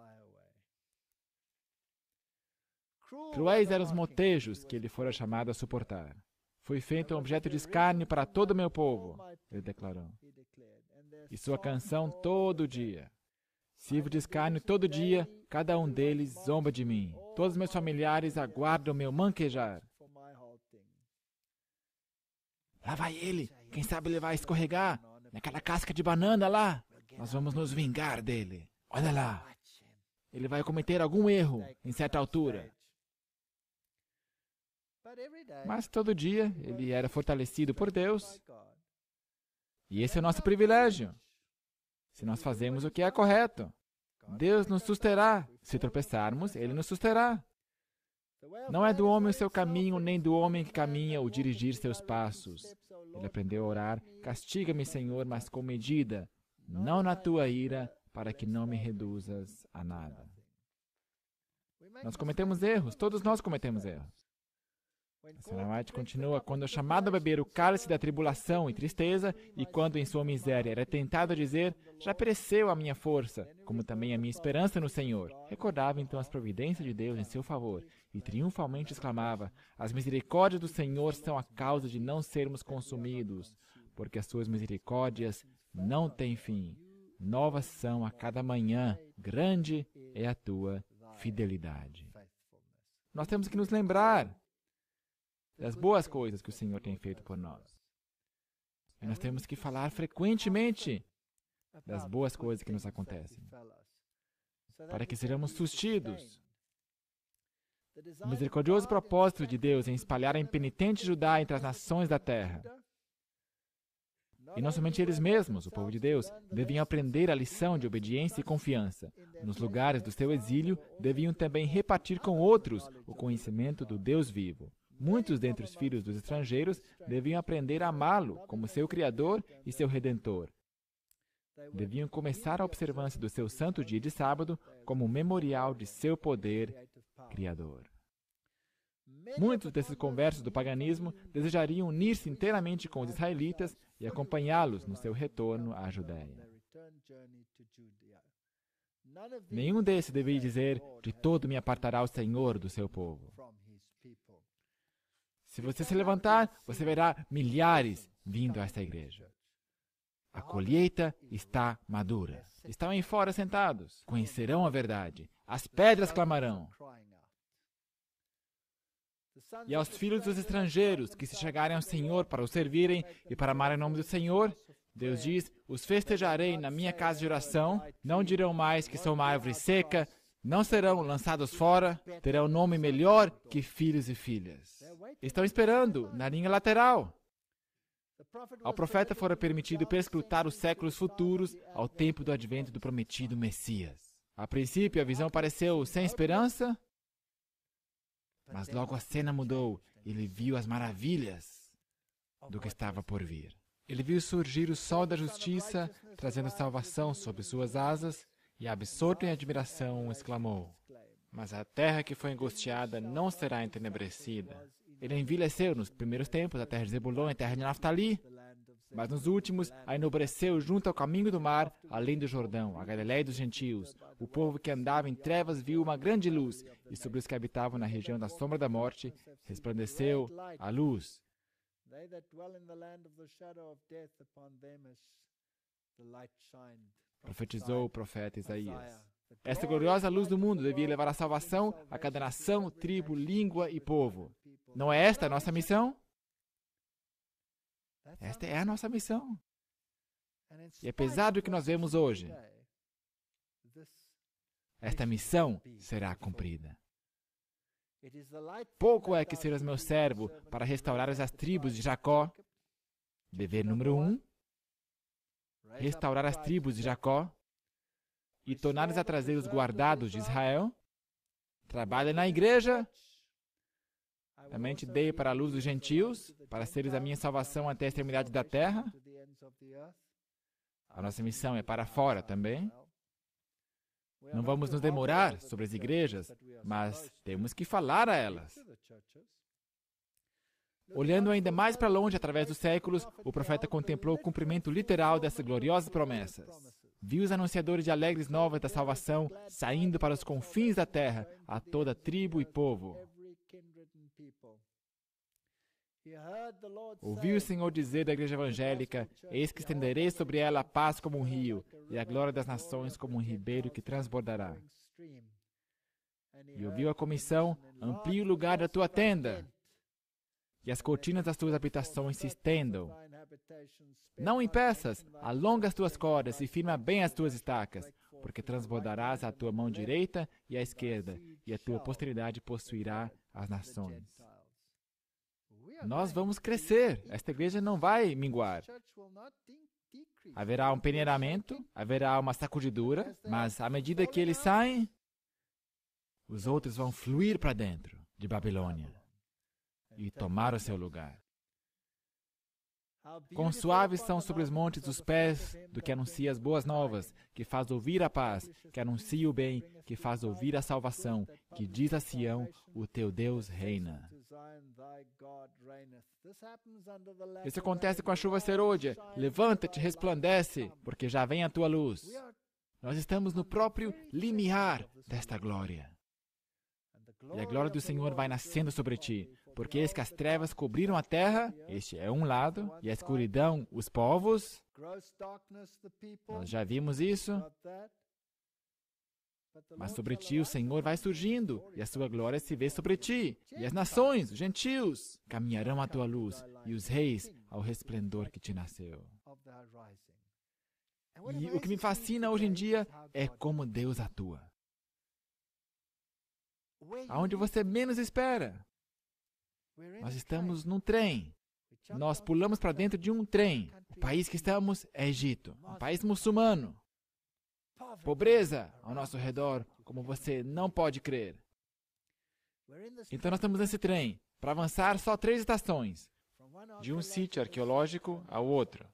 Cruéis eram os motejos que ele fora chamado a suportar. Fui feito um objeto de escárnio para todo o meu povo, ele declarou. E sua canção todo dia. Sirvo de escárnio todo dia, cada um deles zomba de mim. Todos os meus familiares aguardam meu manquejar. Lá vai ele, quem sabe ele vai escorregar naquela casca de banana lá. Nós vamos nos vingar dele. Olha lá, ele vai cometer algum erro em certa altura. Mas todo dia ele era fortalecido por Deus. E esse é o nosso privilégio. Se nós fazemos o que é correto, Deus nos susterá. Se tropeçarmos, Ele nos susterá. Não é do homem o seu caminho, nem do homem que caminha o dirigir seus passos. Ele aprendeu a orar: castiga-me, Senhor, mas com medida, não na tua ira, para que não me reduzas a nada. Nós cometemos erros, todos nós cometemos erros. A Senhora White continua: quando chamado a beber o cálice da tribulação e tristeza, e quando em sua miséria era tentado a dizer: já pereceu a minha força, como também a minha esperança no Senhor, recordava então as providências de Deus em seu favor, e triunfalmente exclamava: as misericórdias do Senhor são a causa de não sermos consumidos, porque as suas misericórdias não têm fim. Novas são a cada manhã, grande é a tua fidelidade. Nós temos que nos lembrar das boas coisas que o Senhor tem feito por nós. E nós temos que falar frequentemente das boas coisas que nos acontecem, para que sejamos sustidos. O misericordioso propósito de Deus em espalhar a impenitente Judá entre as nações da terra. E não somente eles mesmos, o povo de Deus, deviam aprender a lição de obediência e confiança. Nos lugares do seu exílio, deviam também repartir com outros o conhecimento do Deus vivo. Muitos dentre os filhos dos estrangeiros deviam aprender a amá-lo como seu Criador e seu Redentor. Deviam começar a observância do seu santo dia de sábado como um memorial de seu poder criador. Muitos desses conversos do paganismo desejariam unir-se inteiramente com os israelitas e acompanhá-los no seu retorno à Judéia. Nenhum desses deveria dizer: de todo me apartará o Senhor do seu povo. Se você se levantar, você verá milhares vindo a esta igreja. A colheita está madura. Estão aí fora sentados. Conhecerão a verdade. As pedras clamarão. E aos filhos dos estrangeiros que se chegarem ao Senhor para o servirem e para amarem o nome do Senhor, Deus diz: os festejarei na minha casa de oração. Não dirão mais que sou uma árvore seca. Não serão lançados fora, terão nome melhor que filhos e filhas. Estão esperando, na linha lateral. Ao profeta fora permitido perscrutar os séculos futuros ao tempo do advento do prometido Messias. A princípio, a visão pareceu sem esperança, mas logo a cena mudou e ele viu as maravilhas do que estava por vir. Ele viu surgir o sol da justiça, trazendo salvação sob suas asas, e, absorto em admiração, exclamou: mas a terra que foi angustiada não será entenebrecida. Ele envelheceu nos primeiros tempos, a terra de Zebulon e a terra de Naftali, mas nos últimos a enobreceu junto ao caminho do mar, além do Jordão, a Galiléia dos gentios. O povo que andava em trevas viu uma grande luz, e sobre os que habitavam na região da sombra da morte, resplandeceu a luz. Profetizou o profeta Isaías. Esta gloriosa luz do mundo devia levar a salvação a cada nação, tribo, língua e povo. Não é esta a nossa missão? Esta é a nossa missão. E apesar do que nós vemos hoje, esta missão será cumprida. Pouco é que serás meu servo para restaurar as tribos de Jacó. Dever número 1. Restaurar as tribos de Jacó e tornares a trazer os guardados de Israel. Trabalha na igreja Também te dei para a luz dos gentios, para seres a minha salvação até a extremidade da terra. A nossa missão é para fora também. Não vamos nos demorar sobre as igrejas, mas temos que falar a elas. Olhando ainda mais para longe através dos séculos, o profeta contemplou o cumprimento literal dessas gloriosas promessas. Viu os anunciadores de alegres novas da salvação saindo para os confins da terra, a toda tribo e povo. Ouviu o Senhor dizer da igreja evangélica: eis que estenderei sobre ela a paz como um rio, e a glória das nações como um ribeiro que transbordará. E ouviu a comissão: amplie o lugar da tua tenda, e as cortinas das tuas habitações se estendam. Não impeças, alonga as tuas cordas e firma bem as tuas estacas, porque transbordarás a tua mão direita e a esquerda, e a tua posteridade possuirá as nações. Nós vamos crescer, esta igreja não vai minguar. Haverá um peneiramento, haverá uma sacudidura, mas à medida que eles saem, os outros vão fluir para dentro de Babilônia e tomar o seu lugar. Quão suaves são sobre os montes os pés do que anuncia as boas novas, que faz ouvir a paz, que anuncia o bem, que faz ouvir a salvação, que diz a Sião: o teu Deus reina. Isso acontece com a chuva serôdia. Levanta-te, resplandece, porque já vem a tua luz. Nós estamos no próprio limiar desta glória. E a glória do Senhor vai nascendo sobre ti, porque eis que as trevas cobriram a terra, este é um lado, e a escuridão, os povos. Nós já vimos isso. Mas sobre ti o Senhor vai surgindo, e a sua glória se vê sobre ti. E as nações, os gentios, caminharão à tua luz, e os reis ao resplendor que te nasceu. E o que me fascina hoje em dia é como Deus atua. Aonde você menos espera. Nós estamos num trem. Nós pulamos para dentro de um trem. O país que estamos é Egito, um país muçulmano. Pobreza ao nosso redor, como você não pode crer. Então nós estamos nesse trem. Para avançar, só 3 estações. De um sítio arqueológico ao outro.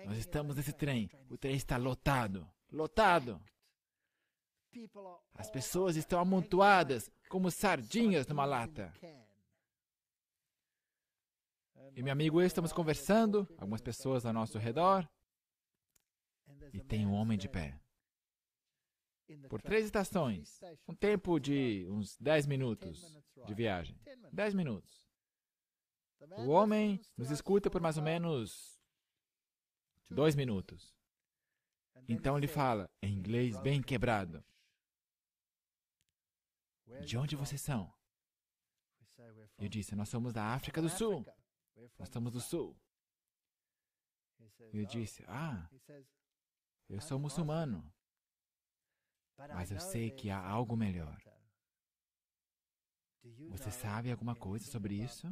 Nós estamos nesse trem. O trem está lotado. Lotado. As pessoas estão amontoadas como sardinhas numa lata. E meu amigo e eu estamos conversando, algumas pessoas ao nosso redor, e tem um homem de pé. Por 3 estações, um tempo de uns 10 minutos de viagem. 10 minutos. O homem nos escuta por mais ou menos 2 minutos. Então ele fala, em inglês bem quebrado: de onde vocês são? Eu disse, nós somos da África do Sul. Nós estamos do Sul. Eu disse, eu sou muçulmano, mas eu sei que há algo melhor. Você sabe alguma coisa sobre isso?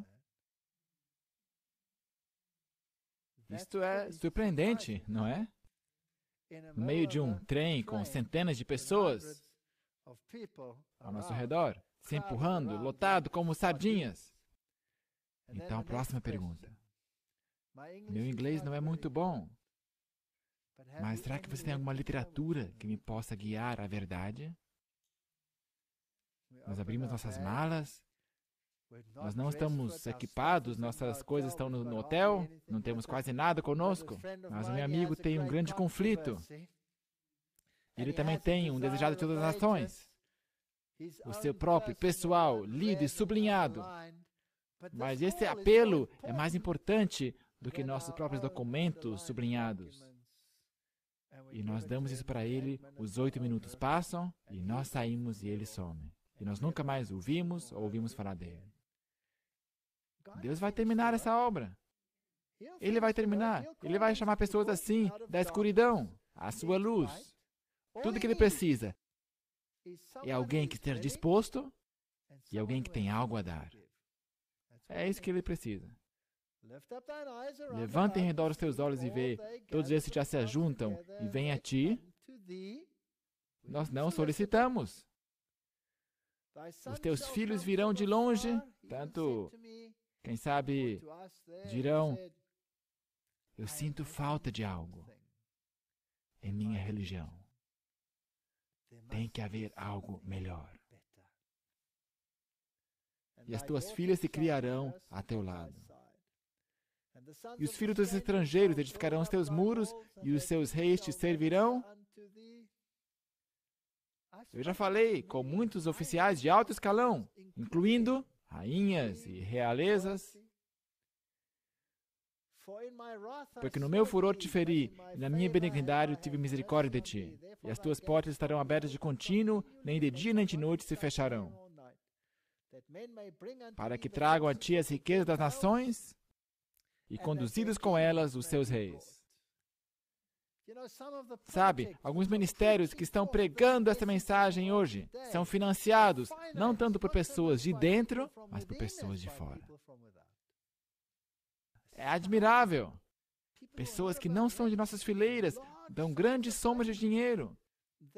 Isto é surpreendente, não é? No meio de um trem com centenas de pessoas ao nosso redor, se empurrando, lotado como sardinhas. Então, a próxima pergunta. Meu inglês não é muito bom, mas será que você tem alguma literatura que me possa guiar à verdade? Nós abrimos nossas malas, nós não estamos equipados, nossas coisas estão no hotel, não temos quase nada conosco, mas o meu amigo tem um grande conflito. Ele também tem um desejado de todas as nações, o seu próprio, pessoal, lido e sublinhado. Mas esse apelo é mais importante do que nossos próprios documentos sublinhados. E nós damos isso para ele, os 8 minutos passam, e nós saímos e ele some. E nós nunca mais o vimos ou ouvimos falar dele. Deus vai terminar essa obra. Ele vai terminar. Ele vai chamar pessoas assim, da escuridão, à sua luz. Tudo que ele precisa é alguém que esteja disposto e alguém que tem algo a dar. É isso que ele precisa. Levanta em redor os teus olhos e vê, todos esses já se ajuntam e vêm a ti. Nós não solicitamos. Os teus filhos virão de longe, tanto, quem sabe, dirão, eu sinto falta de algo em minha religião. Tem que haver algo melhor. E as tuas filhas se criarão a teu lado. E os filhos dos estrangeiros edificarão os teus muros, e os seus reis te servirão. Eu já falei com muitos oficiais de alto escalão, incluindo rainhas e realezas, porque no meu furor te feri, e na minha benignidade tive misericórdia de ti. E as tuas portas estarão abertas de contínuo, nem de dia nem de noite se fecharão, para que tragam a ti as riquezas das nações, e conduzidos com elas os seus reis. Sabe, alguns ministérios que estão pregando essa mensagem hoje são financiados não tanto por pessoas de dentro, mas por pessoas de fora. É admirável. Pessoas que não são de nossas fileiras dão grandes somas de dinheiro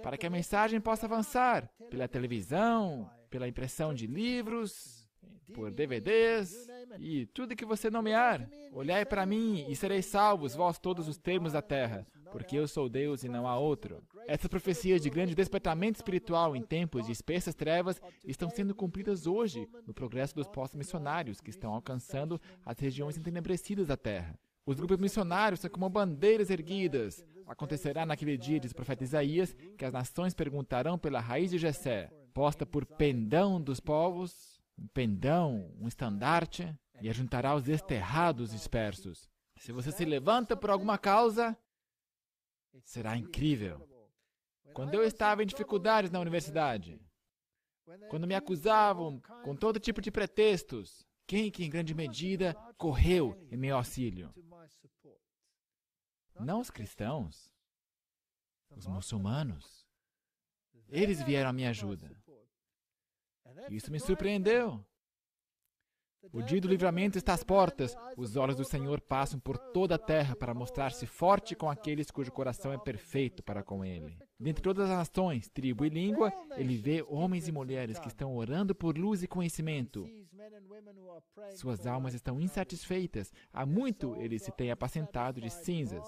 para que a mensagem possa avançar pela televisão, pela impressão de livros, por DVDs e tudo que você nomear. Olhai para mim e sereis salvos, vós todos os termos da terra, porque eu sou Deus e não há outro. Essas profecias de grande despertamento espiritual em tempos de espessas trevas estão sendo cumpridas hoje no progresso dos postos missionários que estão alcançando as regiões entenebrecidas da terra. Os grupos missionários são como bandeiras erguidas. Acontecerá naquele dia, diz o profeta Isaías, que as nações perguntarão pela raiz de Jessé, posta por pendão dos povos, um pendão, um estandarte, e ajuntará os desterrados dispersos. Se você se levanta por alguma causa, será incrível. Quando eu estava em dificuldades na universidade, quando me acusavam com todo tipo de pretextos, quem que em grande medida correu em meu auxílio? Não os cristãos, os muçulmanos. Eles vieram à minha ajuda. Isso me surpreendeu. O dia do livramento está às portas. Os olhos do Senhor passam por toda a terra para mostrar-se forte com aqueles cujo coração é perfeito para com Ele. Dentre todas as nações, tribo e língua, Ele vê homens e mulheres que estão orando por luz e conhecimento. Suas almas estão insatisfeitas. Há muito Ele se tem apacentado de cinzas.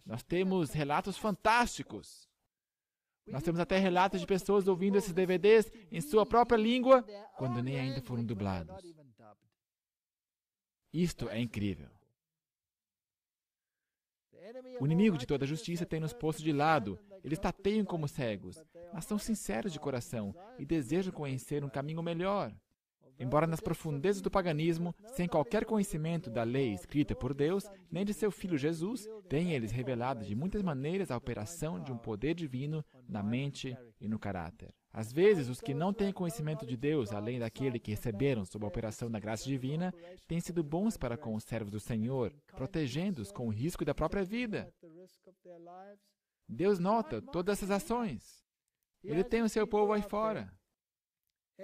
Nós temos relatos fantásticos. Nós temos até relatos de pessoas ouvindo esses DVDs em sua própria língua, quando nem ainda foram dublados. Isto é incrível. O inimigo de toda a justiça tem nos posto de lado. Eles tateiam como cegos, mas são sinceros de coração e desejam conhecer um caminho melhor. Embora nas profundezas do paganismo, sem qualquer conhecimento da lei escrita por Deus, nem de seu Filho Jesus, têm eles revelado de muitas maneiras a operação de um poder divino na mente e no caráter. Às vezes, os que não têm conhecimento de Deus, além daquele que receberam sob a operação da graça divina, têm sido bons para com os servos do Senhor, protegendo-os com o risco da própria vida. Deus nota todas essas ações. Ele tem o seu povo aí fora.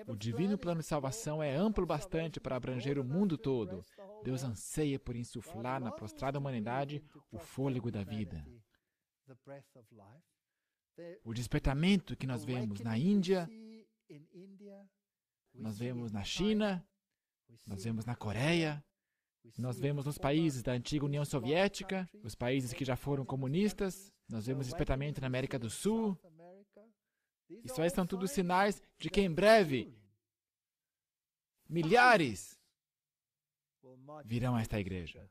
O divino plano de salvação é amplo bastante para abranger o mundo todo. Deus anseia por insuflar na prostrada humanidade o fôlego da vida. O despertamento que nós vemos na Índia, nós vemos na China, nós vemos na Coreia, nós vemos nos países da antiga União Soviética, os países que já foram comunistas, nós vemos despertamento na América do Sul. Isso aí são tudo sinais de que em breve milhares virão a esta igreja.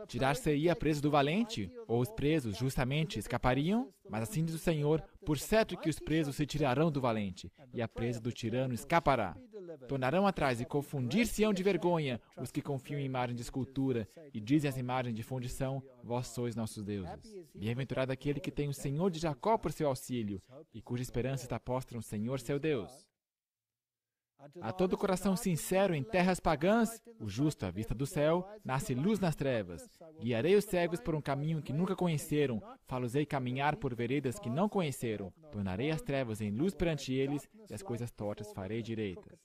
Tirar-se-ia preso do valente, ou os presos justamente escapariam? Mas assim diz o Senhor, por certo que os presos se tirarão do valente, e a presa do tirano escapará. Tornarão atrás e confundir-se-ão de vergonha os que confiam em imagem de escultura e dizem às imagens de fundição, vós sois nossos deuses. Bem-aventurado aquele que tem o Senhor de Jacó por seu auxílio, e cuja esperança está posta no Senhor seu Deus. A todo coração sincero em terras pagãs, o justo à vista do céu, nasce luz nas trevas. Guiarei os cegos por um caminho que nunca conheceram, fá-los-ei caminhar por veredas que não conheceram. Tornarei as trevas em luz perante eles, e as coisas tortas farei direitas.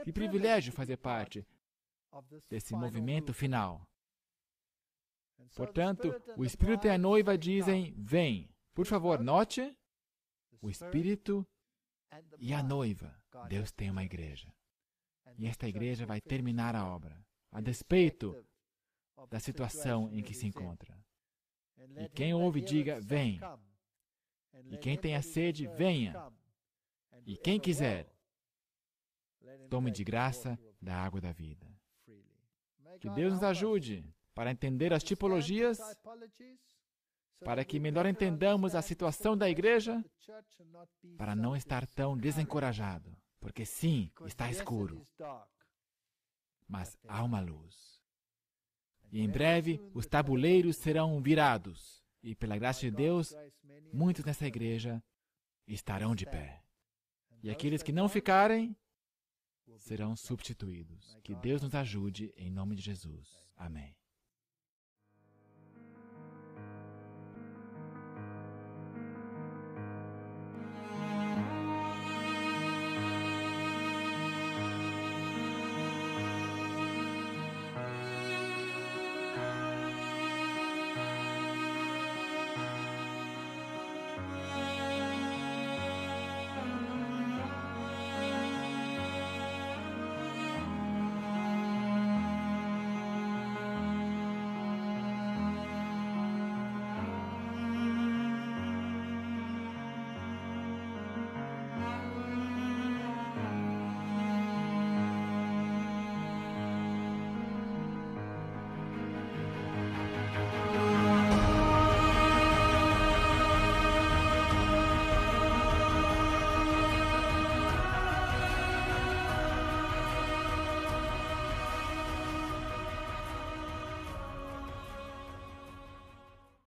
Que privilégio fazer parte desse movimento final. Portanto, o Espírito e a noiva dizem, vem. Por favor, note o Espírito e a noiva. Deus tem uma igreja. E esta igreja vai terminar a obra, a despeito da situação em que se encontra. E quem ouve, diga, vem. E quem tenha sede, venha. E quem quiser, tome de graça da água da vida. Que Deus nos ajude para entender as tipologias, para que melhor entendamos a situação da igreja, para não estar tão desencorajado. Porque sim, está escuro, mas há uma luz. E em breve os tabuleiros serão virados. E pela graça de Deus, muitos nessa igreja estarão de pé. E aqueles que não ficarem serão substituídos. Que Deus nos ajude em nome de Jesus. Amém.